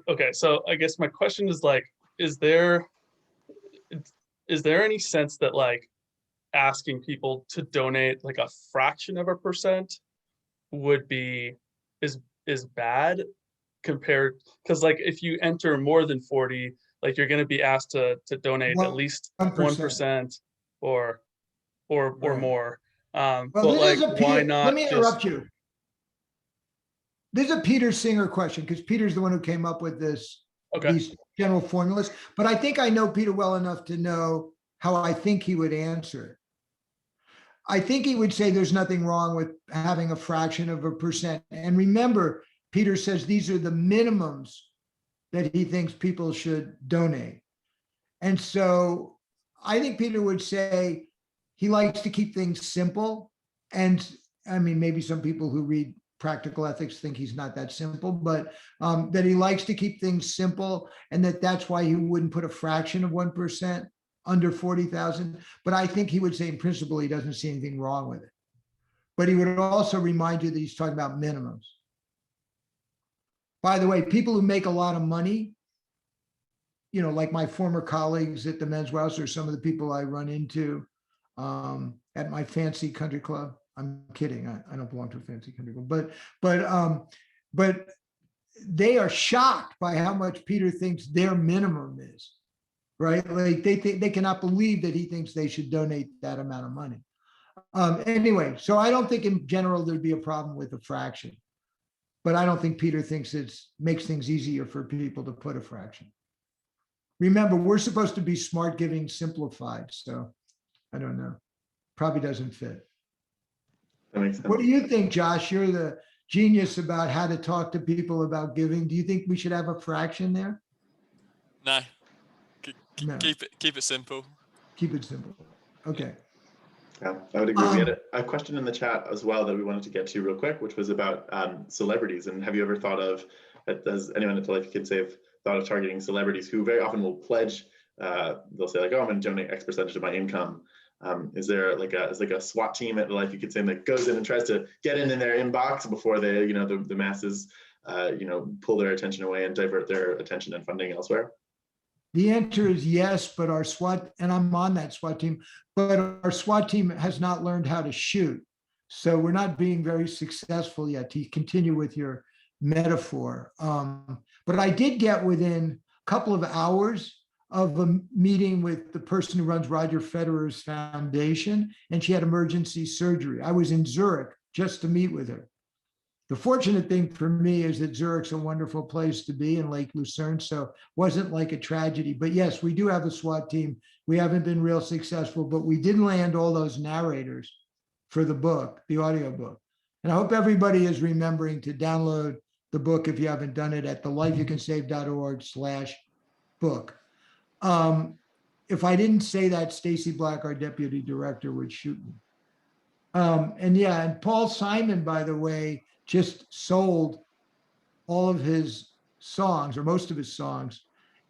okay, so I guess my question is like, is there any sense that like asking people to donate like a fraction of a percent would be is bad compared, because like if you enter more than 40, like you're going to be asked to donate at least 1% or Right. more. Well, But this like, is a why Peter, not let me just interrupt you. This is a Peter Singer question because Peter's the one who came up with okay? these general formulas. But I think I know Peter well enough to know how I think he would answer it. I think he would say there's nothing wrong with having a fraction of a percent. And remember, Peter says these are the minimums that he thinks people should donate. And so I think Peter would say he likes to keep things simple. And I mean, maybe some people who read practical ethics think he's not that simple, but that he likes to keep things simple and that's why he wouldn't put a fraction of 1% under 40,000. But I think he would say in principle, he doesn't see anything wrong with it. But he would also remind you that he's talking about minimums. By the way, people who make a lot of money, you know, like my former colleagues at the Men's House or some of the people I run into at my fancy country club. I'm kidding. I don't belong to a fancy country club, but they are shocked by how much Peter thinks their minimum is, right? Like they cannot believe that he thinks they should donate that amount of money. Anyway, so I don't think in general there'd be a problem with a fraction, but I don't think Peter thinks it makes things easier for people to put a fraction. Remember, we're supposed to be smart giving simplified, so I don't know. Probably doesn't fit. That makes sense. What do you think, Josh? You're the genius about how to talk to people about giving. Do you think we should have a fraction there? No. No. Keep it simple. Keep it simple. Okay. Yeah, I would agree. We had a question in the chat as well that we wanted to get to real quick, which was about celebrities. And have you ever thought of, does anyone at the Life You Can Save thought of targeting celebrities who very often will pledge, they'll say like, oh, I'm going to donate X percentage of my income. Is there like a SWAT team at the Life You Can Save that goes in and tries to get in their inbox before they, you know, the masses, you know, pull their attention away and divert their attention and funding elsewhere? The answer is yes, but our SWAT, and I'm on that SWAT team, but our SWAT team has not learned how to shoot. So we're not being very successful yet, to continue with your metaphor. But I did get within a couple of hours of a meeting with the person who runs Roger Federer's foundation, and she had emergency surgery. I was in Zurich just to meet with her. The fortunate thing for me is that Zurich's a wonderful place to be in Lake Lucerne, so it wasn't like a tragedy. But yes, we do have a SWAT team. We haven't been real successful, but we did land all those narrators for the book, the audio book. And I hope everybody is remembering to download the book if you haven't done it at thelifeyoucansave.org/book. If I didn't say that, Stacy Black, our deputy director, would shoot me. And Paul Simon, by the way, just sold all of his songs or most of his songs.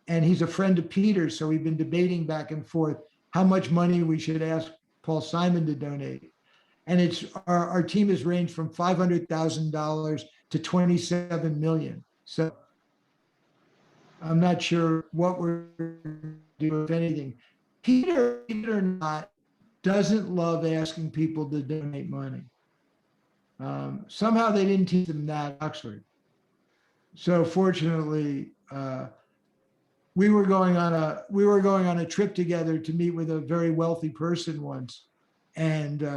And he's a friend of Peter's. So we've been debating back and forth how much money we should ask Paul Simon to donate. And it's our team has ranged from $500,000 to 27 million. So I'm not sure what we're doing, if anything. Peter or not, doesn't love asking people to donate money. Somehow they didn't teach them that at Oxford. So fortunately, we were going on a trip together to meet with a very wealthy person once, and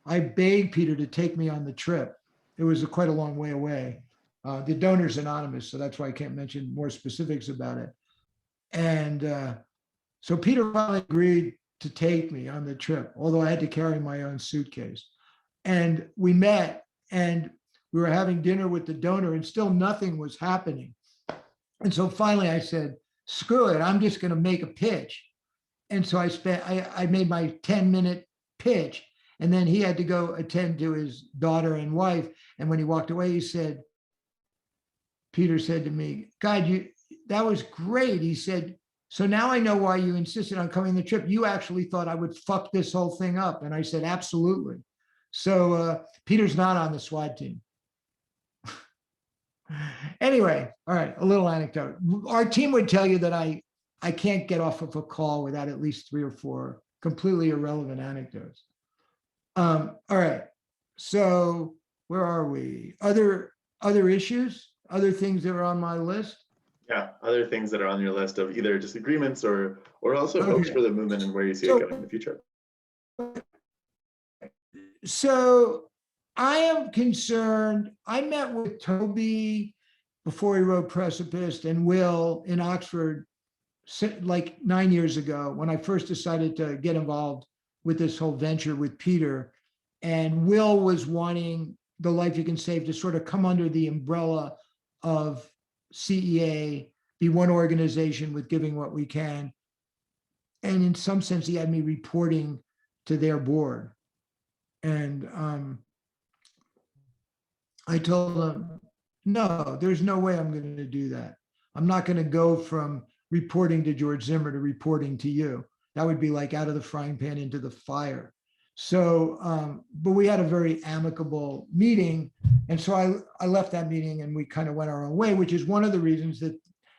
I begged Peter to take me on the trip. It was quite a long way away. The donor's anonymous, so that's why I can't mention more specifics about it. And so Peter finally agreed to take me on the trip, although I had to carry my own suitcase. And we met and we were having dinner with the donor and still nothing was happening. And so finally I said, screw it, I'm just going to make a pitch. And so I made my 10-minute pitch, and then he had to go attend to his daughter and wife. And when he walked away, he said, Peter said to me, God, that was great. He said, so now I know why you insisted on coming on the trip. You actually thought I would fuck this whole thing up. And I said, absolutely. So Peter's not on the SWAT team. Anyway, all right, a little anecdote. Our team would tell you that I can't get off of a call without at least 3 or 4 completely irrelevant anecdotes. All right, so where are we? Other issues, other things that are on my list? Yeah, other things that are on your list of either disagreements or also hopes Okay. for the movement and where you see it going in the future. So I am concerned. I met with Toby before he wrote Precipice and Will in Oxford like 9 years ago when I first decided to get involved with this whole venture with Peter. And Will was wanting the Life You Can Save to sort of come under the umbrella of CEA, be one organization with Giving What We Can. And in some sense, he had me reporting to their board. And I told him, no, there's no way I'm going to do that. I'm not going to go from reporting to George Zimmer to reporting to you. That would be like out of the frying pan into the fire. So, but we had a very amicable meeting. And so I left that meeting and we kind of went our own way, which is one of the reasons that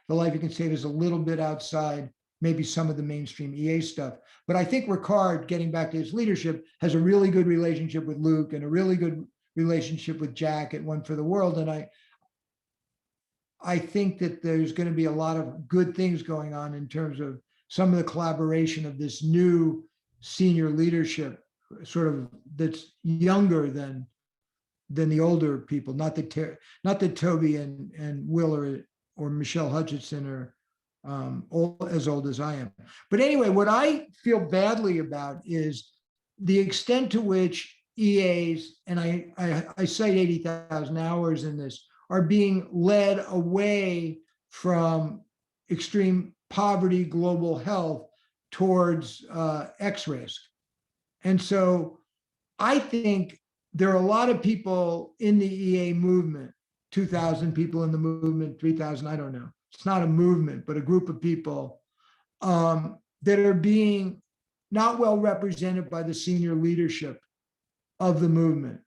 the Life You Can Save is a little bit outside maybe some of the mainstream EA stuff. But I think Ricard, getting back to his leadership, has a really good relationship with Luke and a really good relationship with Jack at One for the World. And I think that there's going to be a lot of good things going on in terms of some of the collaboration of this new senior leadership, sort of that's younger than the older people. Not that Toby and Will or Michelle Hutchinson are as old as I am. But anyway, what I feel badly about is the extent to which EAs, and I cite 80,000 hours in this, are being led away from extreme poverty, global health, towards X-risk. And so I think there are a lot of people in the EA movement, 2,000 people in the movement, 3,000, I don't know. It's not a movement, but a group of people that are being not well represented by the senior leadership of the movement.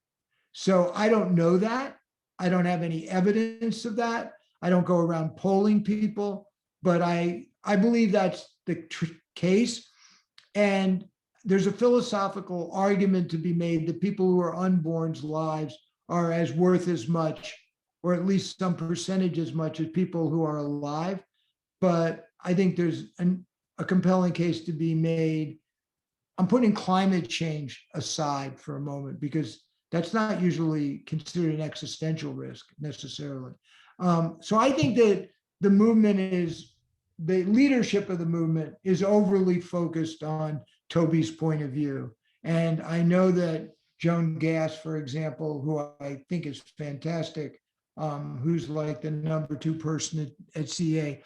So I don't know that. I don't have any evidence of that. I don't go around polling people, but I believe that's the case. And there's a philosophical argument to be made that people who are unborn's lives are as worth as much, or at least some percentage as much, as people who are alive. But I think there's a compelling case to be made. I'm putting climate change aside for a moment because that's not usually considered an existential risk necessarily. So I think that the leadership of the movement is overly focused on Toby's point of view. And I know that Joan Gass, for example, who I think is fantastic, who's like the number 2 person at CA,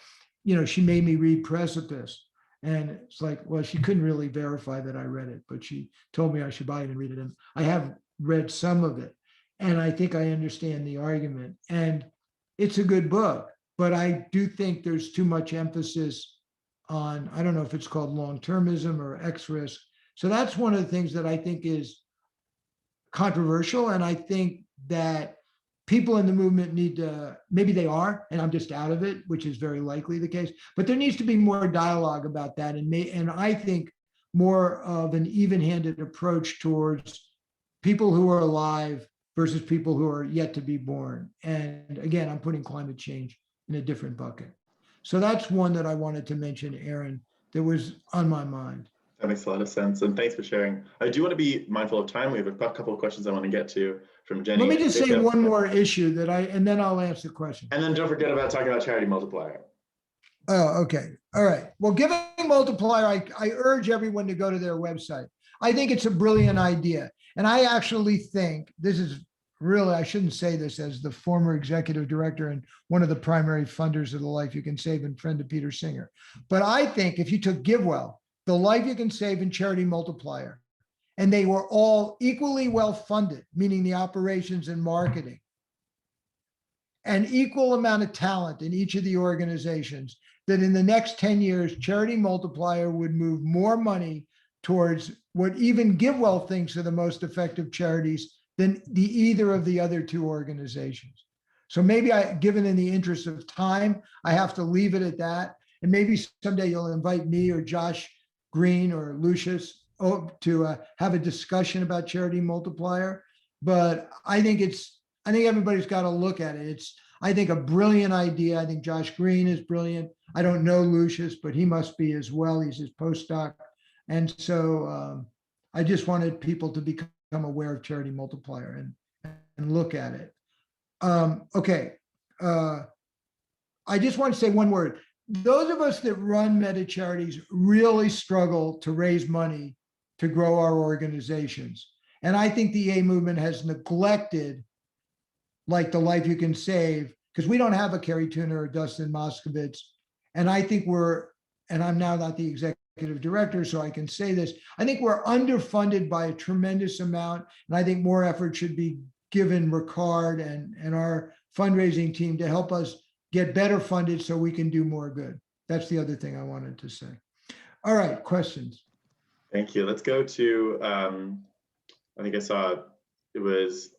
she made me read Precipice. And it's like, well, she couldn't really verify that I read it, but she told me I should buy it and read it. And I have read some of it. And I think I understand the argument. And it's a good book, but I do think there's too much emphasis on, I don't know if it's called long-termism or X-risk. So that's one of the things that I think is controversial. And I think that people in the movement need to, maybe they are, and I'm just out of it, which is very likely the case, but there needs to be more dialogue about that. And I think more of an even-handed approach towards people who are alive versus people who are yet to be born. And again, I'm putting climate change in a different bucket. So that's one that I wanted to mention, Aaron, that was on my mind. That makes a lot of sense. And thanks for sharing. I do want to be mindful of time. We have a couple of questions I want to get to from Jenny. Let me just say one more issue and then I'll answer the question. And then don't forget about talking about Charity Multiplier. Oh, okay. All right. Well, Giving Multiplier, I urge everyone to go to their website. I think it's a brilliant idea. And I actually think this is really, I shouldn't say this as the former executive director and one of the primary funders of the Life You Can Save and friend of Peter Singer. But I think if you took GiveWell, the Life You Can Save and Charity Multiplier, and they were all equally well funded, meaning the operations and marketing, and equal amount of talent in each of the organizations, that in the next 10 years, Charity Multiplier would move more money towards what even GiveWell thinks are the most effective charities than either of the other two organizations. So maybe given in the interest of time, I have to leave it at that. And maybe someday you'll invite me or Josh Green or Lucius to have a discussion about Charity Multiplier. But I think everybody's got to look at it. It's, I think, a brilliant idea. I think Josh Green is brilliant. I don't know Lucius, but he must be as well. He's his postdoc. And so I just wanted people to become aware of Charity Multiplier and look at it. Okay. I just want to say one word. Those of us that run meta charities really struggle to raise money to grow our organizations. And I think the EA movement has neglected, like, the Life You Can Save, because we don't have a Kerry Tuner or Dustin Moskovitz. And I think and I'm now not the executive director, so I can say this, I think we're underfunded by a tremendous amount. And I think more effort should be given Ricard and our fundraising team to help us get better funded so we can do more good. That's the other thing I wanted to say. All right, questions. Thank you. Let's go to, I think I saw it was,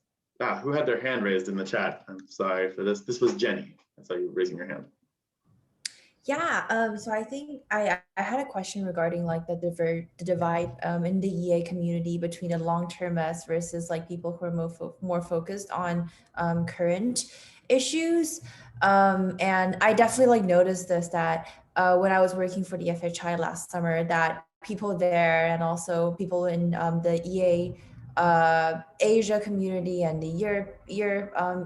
who had their hand raised in the chat? I'm sorry for this. This was Jenny. I saw you raising your hand. Yeah, so I think I had a question regarding like the divide in the EA community between the long-termists versus like people who are more focused on current issues. And I definitely like noticed this, that when I was working for the FHI last summer, that people there and also people in the EA Asia community and the Europe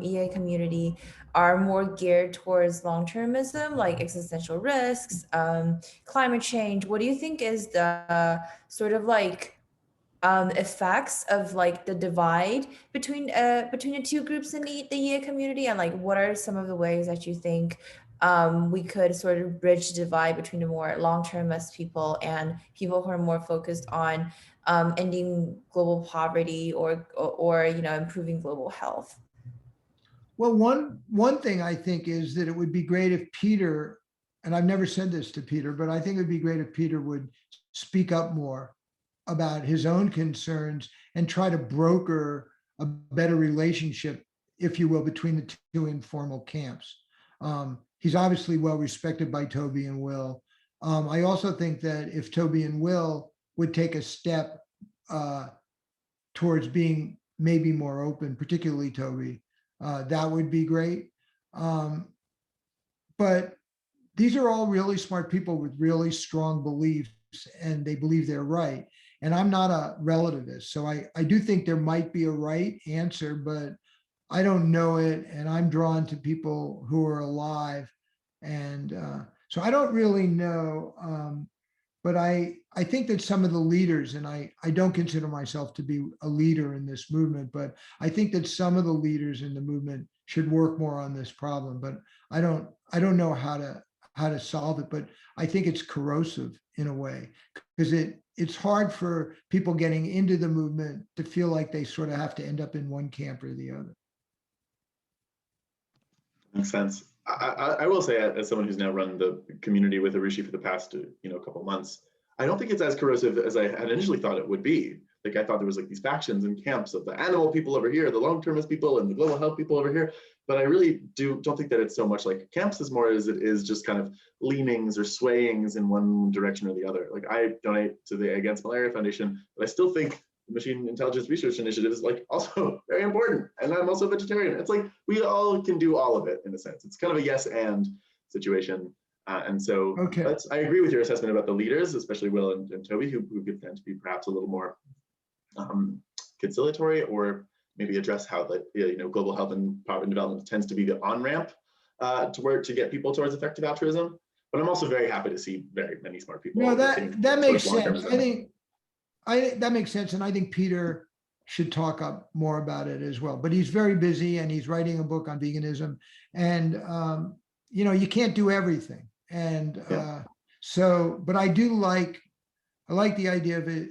EA community are more geared towards long-termism, like existential risks, climate change. What do you think is the sort of like effects of like the divide between the two groups in the EA community, and like what are some of the ways that you think we could sort of bridge the divide between the more long-termist people and people who are more focused on ending global poverty or improving global health? Well, one thing I think is that it would be great if Peter, and I've never said this to Peter, but I think it would be great if Peter would speak up more about his own concerns and try to broker a better relationship, if you will, between the two informal camps. He's obviously well respected by Toby and Will. I also think that if Toby and Will would take a step towards being maybe more open, particularly Toby, that would be great. But these are all really smart people with really strong beliefs, and they believe they're right. And I'm not a relativist, so I do think there might be a right answer, but I don't know it, and I'm drawn to people who are alive. And so I don't really know, but I think that some of the leaders, and I don't consider myself to be a leader in this movement, but I think that some of the leaders in the movement should work more on this problem. But I don't know how to solve it, but I think it's corrosive in a way, because it's hard for people getting into the movement to feel like they sort of have to end up in one camp or the other. Makes sense. I will say, as someone who's now run the community with Arushi for the past couple of months, I don't think it's as corrosive as I had initially thought it would be. Like, I thought there was like these factions and camps of the animal people over here, the long-termist people, and the global health people over here. But I really don't think that it's so much like camps as more as it is just kind of leanings or swayings in one direction or the other. Like, I donate to the Against Malaria Foundation, but I still think the Machine Intelligence Research Initiative is like also very important. And I'm also a vegetarian. It's like we all can do all of it in a sense. It's kind of a yes and situation. And so Okay. I agree with your assessment about the leaders, especially Will and Toby, who could tend to be perhaps a little more conciliatory, or maybe address how global health and poverty development tends to be the on-ramp to get people towards effective altruism. But I'm also very happy to see very many smart people. No, that makes sense. I think That makes sense. And I think Peter should talk up more about it as well, but he's very busy and he's writing a book on veganism and, you can't do everything. And but I like the idea of it,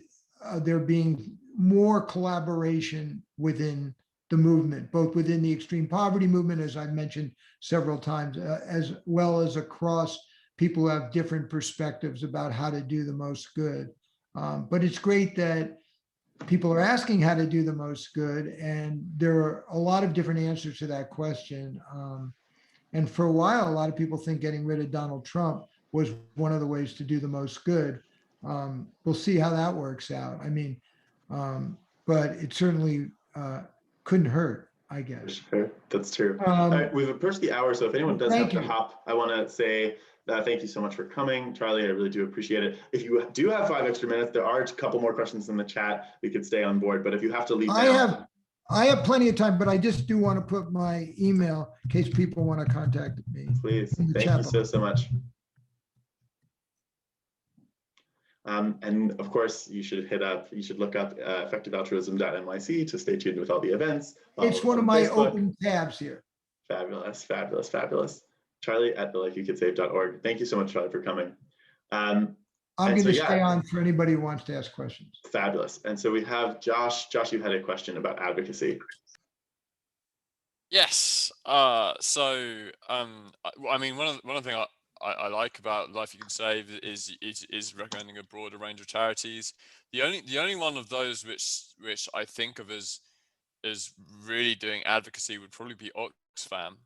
there being more collaboration within the movement, both within the extreme poverty movement, as I've mentioned several times, as well as across people who have different perspectives about how to do the most good. But it's great that people are asking how to do the most good, and there are a lot of different answers to that question. And for a while, a lot of people think getting rid of Donald Trump was one of the ways to do the most good. We'll see how that works out. I mean, but it certainly couldn't hurt, I guess. Sure. That's true. All right, we've approached the hour, so if anyone does have to hop, I want to say thank you so much for coming, Charlie. I really do appreciate it. If you do have 5 extra minutes, there are a couple more questions in the chat. We could stay on board, but if you have to leave now, I have plenty of time, but I just do want to put my email in case people want to contact me. Please. Thank you so much. And of course, you should look up effectivealtruism.nyc to stay tuned with all the events. It's one of my open tabs here. Fabulous, fabulous, fabulous. Charlie at thelifeyoucouldsave.org. Thank you so much, Charlie, for coming. I'm going to stay on for anybody who wants to ask questions. Fabulous. And so we have Josh. Josh, you had a question about advocacy. Yes. I mean, one of the things I like about Life You Can Save is recommending a broader range of charities. The only one of those which I think of as really doing advocacy would probably be Oxfam.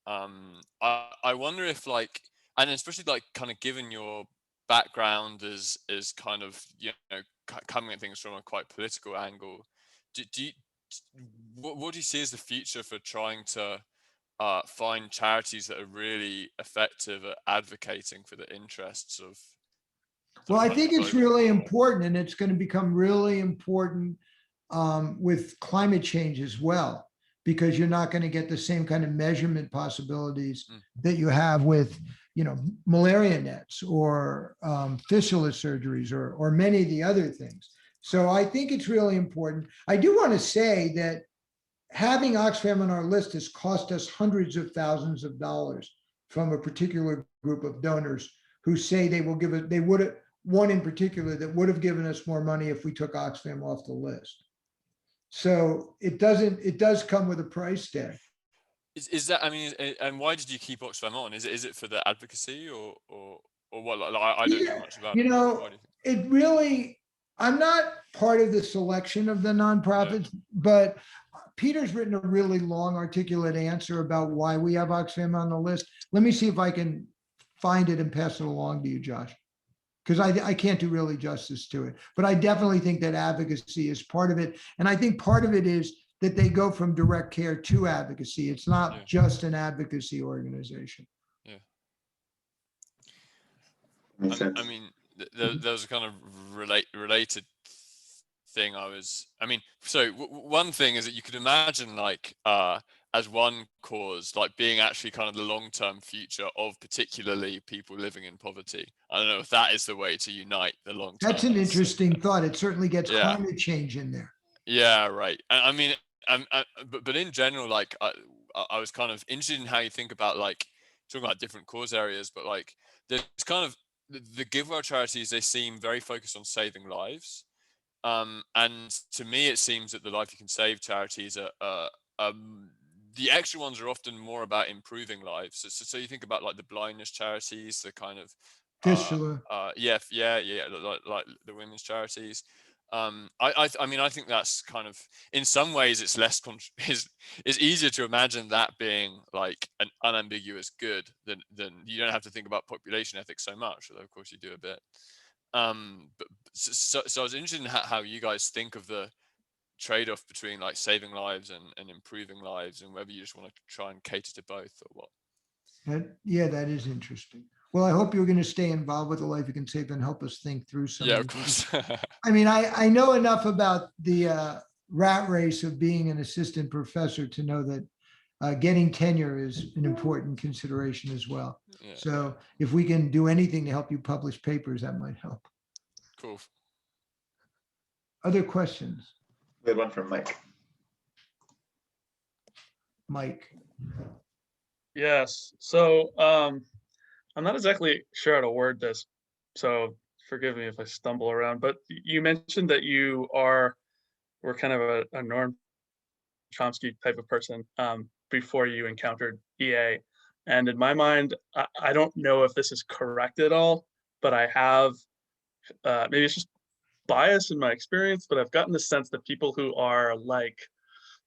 I wonder if and especially kind of given your background as kind of coming at things from a quite political angle, what do you see as the future for trying to find charities that are really effective at advocating for the interests of? Well, I think it's really important, and it's going to become really important with climate change as well, because you're not going to get the same kind of measurement possibilities that you have with, malaria nets or fistula surgeries or many of the other things. So I think it's really important. I do want to say that having Oxfam on our list has cost us hundreds of thousands of dollars from a particular group of donors who say they would have, one in particular that would have given us more money if we took Oxfam off the list. So it does come with a price tag. Is that, I mean, and why did you keep Oxfam on? Is it for the advocacy or what? I don't know much about it. It really, I'm not part of the selection of the nonprofits, but Peter's written a really long, articulate answer about why we have Oxfam on the list. Let me see if I can find it and pass it along to you, Josh, because I can't do really justice to it. But I definitely think that advocacy is part of it. And I think part of it is that they go from direct care to advocacy. It's not just an advocacy organization. Yeah. I mean, there was a kind of related thing so one thing is that you could imagine as one cause, being actually kind of the long-term future of particularly people living in poverty. I don't know if that is the way to unite the long-term. That's an interesting thought. It certainly gets climate change in there. Yeah, right. I mean, but in general, I was kind of interested in how you think about talking about different cause areas, but there's kind of the giveaway charities, they seem very focused on saving lives. And to me, it seems that the Life You Can Save charities are the extra ones are often more about improving lives. So you think about the blindness charities, the kind of fistula. Like the women's charities. I mean, I think that's kind of, in some ways, it's less it's easier to imagine that being an unambiguous good than you don't have to think about population ethics so much, although of course you do a bit. But so I was interested in how you guys think of the trade-off between saving lives and improving lives, and whether you just want to try and cater to both or what. That is interesting. Well, I hope you're going to stay involved with the Life You Can Save and help us think through some. Yeah, of course. I mean, I know enough about the rat race of being an assistant professor to know that getting tenure is an important consideration as well. Yeah. So if we can do anything to help you publish papers, that might help. Cool. Other questions? We had one from Mike. Mike? Yes. So I'm not exactly sure how to word this, so forgive me if I stumble around. But you mentioned that were kind of a Noam Chomsky type of person before you encountered EA. And in my mind, I don't know if this is correct at all, but I have maybe it's just bias in my experience, but I've gotten the sense that people who are like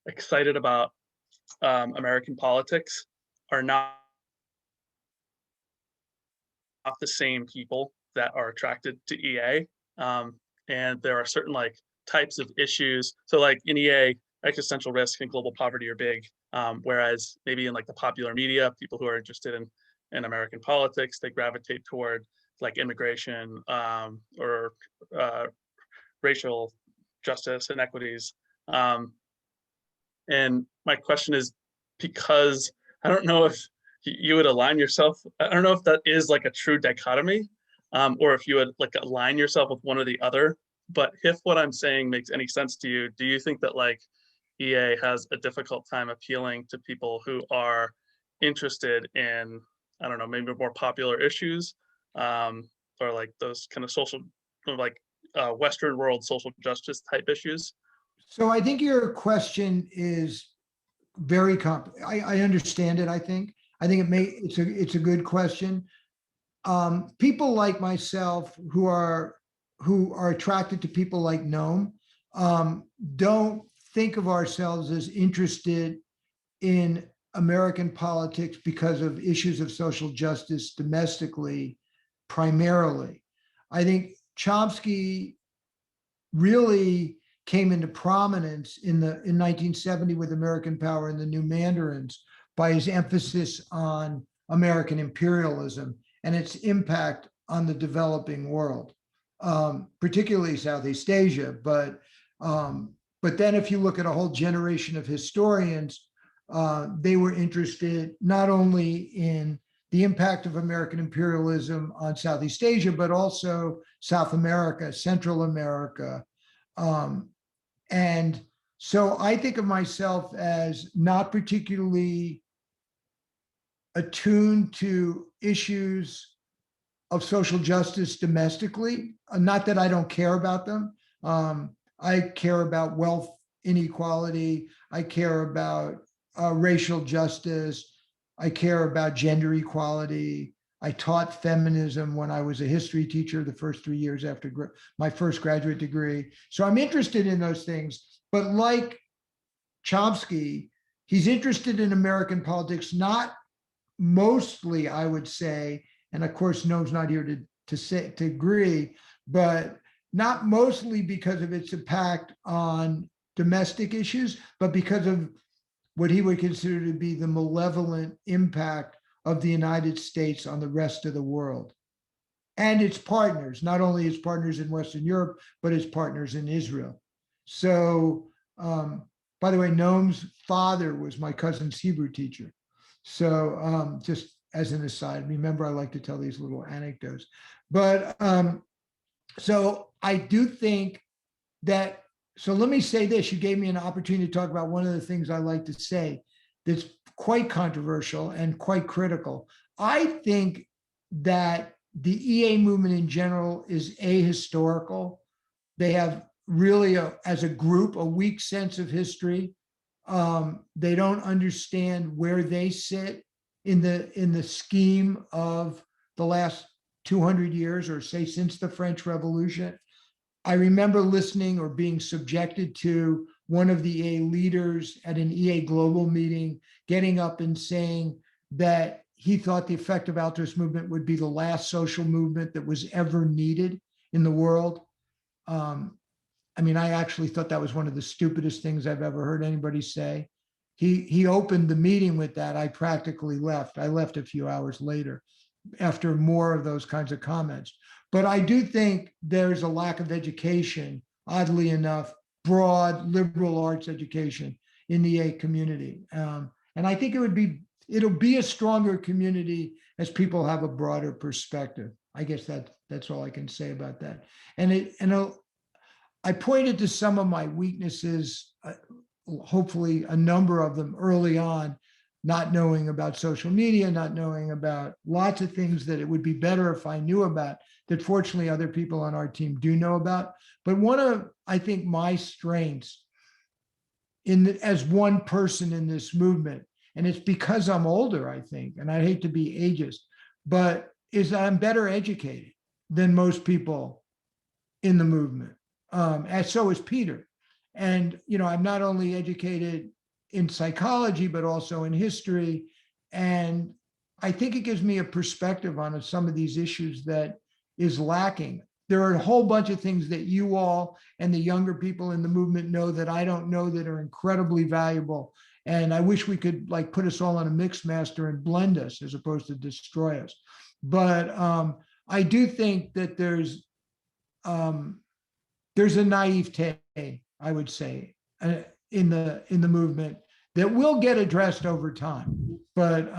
excited about American politics are not the same people that are attracted to EA. And there are certain like types of issues. So like in EA, existential risk and global poverty are big. Whereas maybe in like the popular media, people who are interested in American politics, they gravitate toward like immigration or racial justice inequities. And my question is, because I don't know if you would align yourself, I don't know if that is like a true dichotomy, or if you would like align yourself with one or the other. But if what I'm saying makes any sense to you, do you think that like EA has a difficult time appealing to people who are interested in, I don't know, maybe more popular issues, or like those kind of social, like Western world social justice type issues? So I think your question is very I understand it. I think it's a good question. People like myself who are attracted to people like Noam don't think of ourselves as interested in American politics because of issues of social justice domestically, primarily. I think Chomsky really came into prominence in 1970 with American Power and the New Mandarins by his emphasis on American imperialism and its impact on the developing world, particularly Southeast Asia. But then if you look at a whole generation of historians, they were interested not only in the impact of American imperialism on Southeast Asia, but also South America, Central America. And so I think of myself as not particularly attuned to issues of social justice domestically. Not that I don't care about them. I care about wealth inequality. I care about racial justice. I care about gender equality. I taught feminism when I was a history teacher the first 3 years after my first graduate degree. So I'm interested in those things. But like Chomsky, he's interested in American politics, not mostly, I would say, and of course, Noam's not here to agree, but not mostly because of its impact on domestic issues, but because of what he would consider to be the malevolent impact of the United States on the rest of the world and its partners, not only its partners in Western Europe, but its partners in Israel. So, by the way, Noam's father was my cousin's Hebrew teacher. So just as an aside, remember, I like to tell these little anecdotes. But so I do think that, so let me say this, you gave me an opportunity to talk about one of the things I like to say that's quite controversial and quite critical. I think that the EA movement in general is ahistorical. They have really, as a group, a weak sense of history. They don't understand where they sit in the scheme of the last 200 years, or say since the French Revolution. I remember listening or being subjected to one of the EA leaders at an EA global meeting getting up and saying that he thought the effective altruist movement would be the last social movement that was ever needed in the world. I mean, I actually thought that was one of the stupidest things I've ever heard anybody say. He opened the meeting with that. I practically left. I left a few hours later after more of those kinds of comments. But I do think there's a lack of education, oddly enough, broad liberal arts education in the EA community. And I think it'll be a stronger community as people have a broader perspective. I guess that's all I can say about that. And I pointed to some of my weaknesses, hopefully a number of them early on, not knowing about social media, not knowing about lots of things that it would be better if I knew about, that fortunately other people on our team do know about. But one of, I think, my strengths as one person in this movement, and it's because I'm older, I think, and I hate to be ageist, but is I'm better educated than most people in the movement. And so is Peter. And, I'm not only educated in psychology, but also in history. And I think it gives me a perspective on some of these issues that is lacking. There are a whole bunch of things that you all and the younger people in the movement know that I don't know that are incredibly valuable. And I wish we could put us all on a mix master and blend us as opposed to destroy us. But I do think that there's a naivete, I would say, in the movement that will get addressed over time. But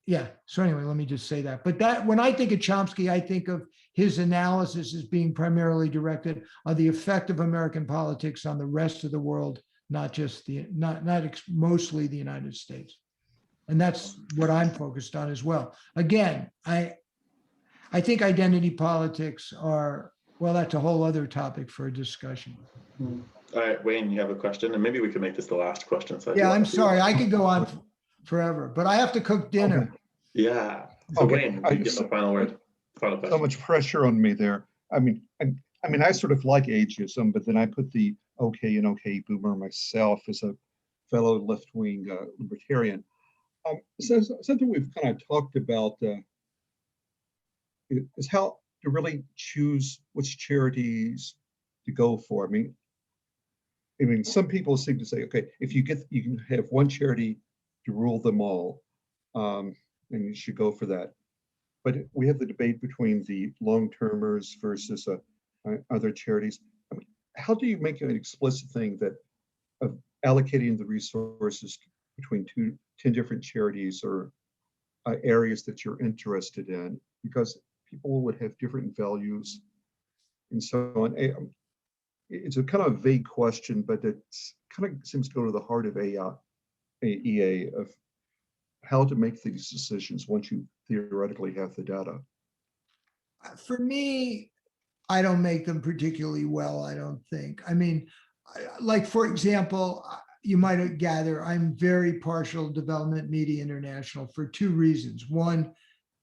yeah, so anyway, let me just say that. But that when I think of Chomsky, I think of his analysis as being primarily directed on the effect of American politics on the rest of the world, not just mostly the United States. And that's what I'm focused on as well. Again, I think identity politics are, well, that's a whole other topic for a discussion. All right, Wayne, you have a question, and maybe we can make this the last question. So Yeah, I'm sorry, I could go on forever, but I have to cook dinner. Okay. Yeah. So Okay. Wayne, you get the final word. Final question. So much pressure on me there. I mean, I sort of like ageism, but then I put the okay and okay boomer myself as a fellow left-wing libertarian. So something we've kind of talked about is how to really choose which charities to go for. I mean, some people seem to say, okay, if you can have one charity to rule them all, and you should go for that. But we have the debate between the long-termers versus other charities. I mean, how do you make an explicit thing that of allocating the resources between 10 different charities or areas that you're interested in? Because people would have different values and so on. It's a kind of vague question, but it's kind of seems to go to the heart of EA of how to make these decisions once you theoretically have the data. For me, I don't make them particularly well, I don't think. I mean, for example, you might gather I'm very partial to Development Media International for two reasons. One,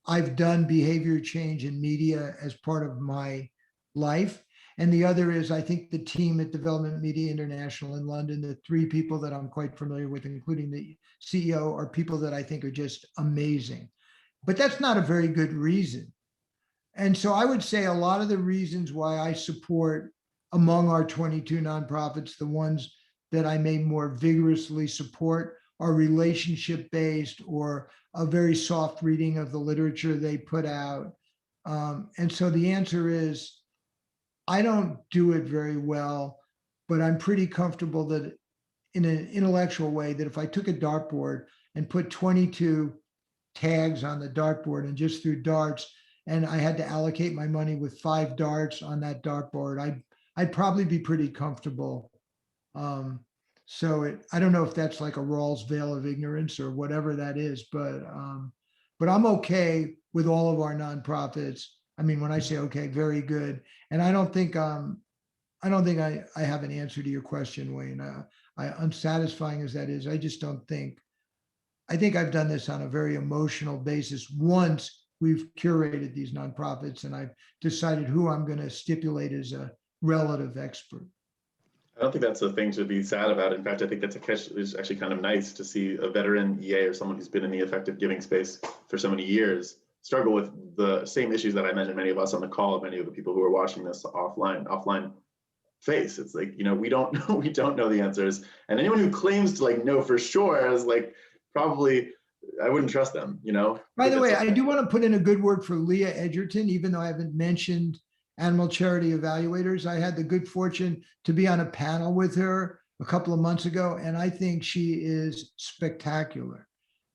I've done behavior change in media as part of my life. And the other is, I think the team at Development Media International in London, the three people that I'm quite familiar with, including the CEO, are people that I think are just amazing. But that's not a very good reason. And so I would say a lot of the reasons why I support among our 22 nonprofits, the ones that I may more vigorously support are relationship-based or a very soft reading of the literature they put out. And so the answer is, I don't do it very well, but I'm pretty comfortable that in an intellectual way, that if I took a dartboard and put 22 tags on the dartboard and just threw darts, and I had to allocate my money with 5 darts on that dartboard, I'd probably be pretty comfortable. So I don't know if that's like a Rawls veil of ignorance or whatever that is, but I'm okay with all of our nonprofits. I mean, when I say okay, very good. And I don't think I have an answer to your question, Wayne. Unsatisfying as that is, I just don't think. I think I've done this on a very emotional basis. Once we've curated these nonprofits, and I've decided who I'm going to stipulate as a relative expert. I don't think that's the thing to be sad about. In fact, I think it's actually kind of nice to see a veteran EA or someone who's been in the effective giving space for so many years struggle with the same issues that I mentioned many of us on the call, many of the people who are watching this offline face. It's like, we don't know the answers. And anyone who claims to know for sure is probably, I wouldn't trust them, By the way, I do want to put in a good word for Leah Edgerton, even though I haven't mentioned Animal Charity Evaluators. I had the good fortune to be on a panel with her a couple of months ago, and I think she is spectacular.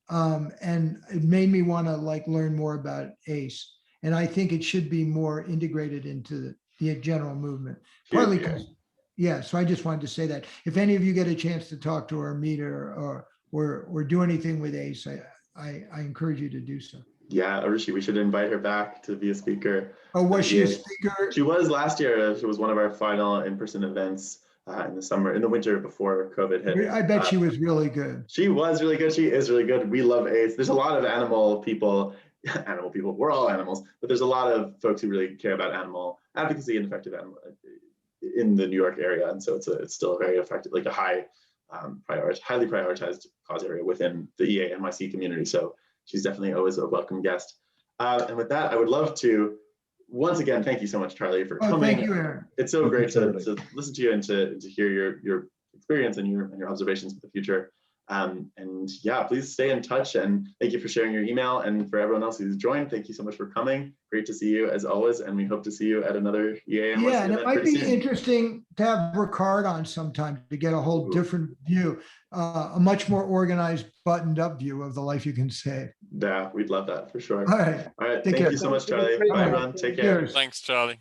And it made me want to learn more about ACE. And I think it should be more integrated into the general movement. Here, Partly here. 'cause- yeah, so I just wanted to say that if any of you get a chance to talk to her, or meet her, or do anything with ACE, I encourage you to do so. Yeah, Arushi, we should invite her back to be a speaker. Oh, was she a Yeah. speaker? She was last year. She was one of our final in-person events in the winter before COVID hit. I bet she was really good. She was really good. She is really good. We love ACE. There's a lot of animal people. We're all animals, but there's a lot of folks who really care about animal advocacy and effective animal in the New York area, and so it's still a very effective, like a highly prioritized cause area within the EA NYC community. So she's definitely always a welcome guest. And with that, I would love to once again thank you so much, Charlie, for coming. Thank you, Aaron. It's so Thank you, great to Charlie. listen to you and to hear your experience and your observations for the future. And yeah, please stay in touch, and thank you for sharing your email, and for everyone else who's joined, thank you so much for coming. Great to see you as always, and we hope to see you at another EA NYC Yeah, and it event might pretty be soon. interesting to have Ricard on sometime to get a whole different view, a much more organized, buttoned up view of the life you can save. Yeah, we'd love that for sure. All right. All right, Take thank care. you so much, Charlie. Great. Bye, everyone. Take care. Cheers. Thanks, Charlie.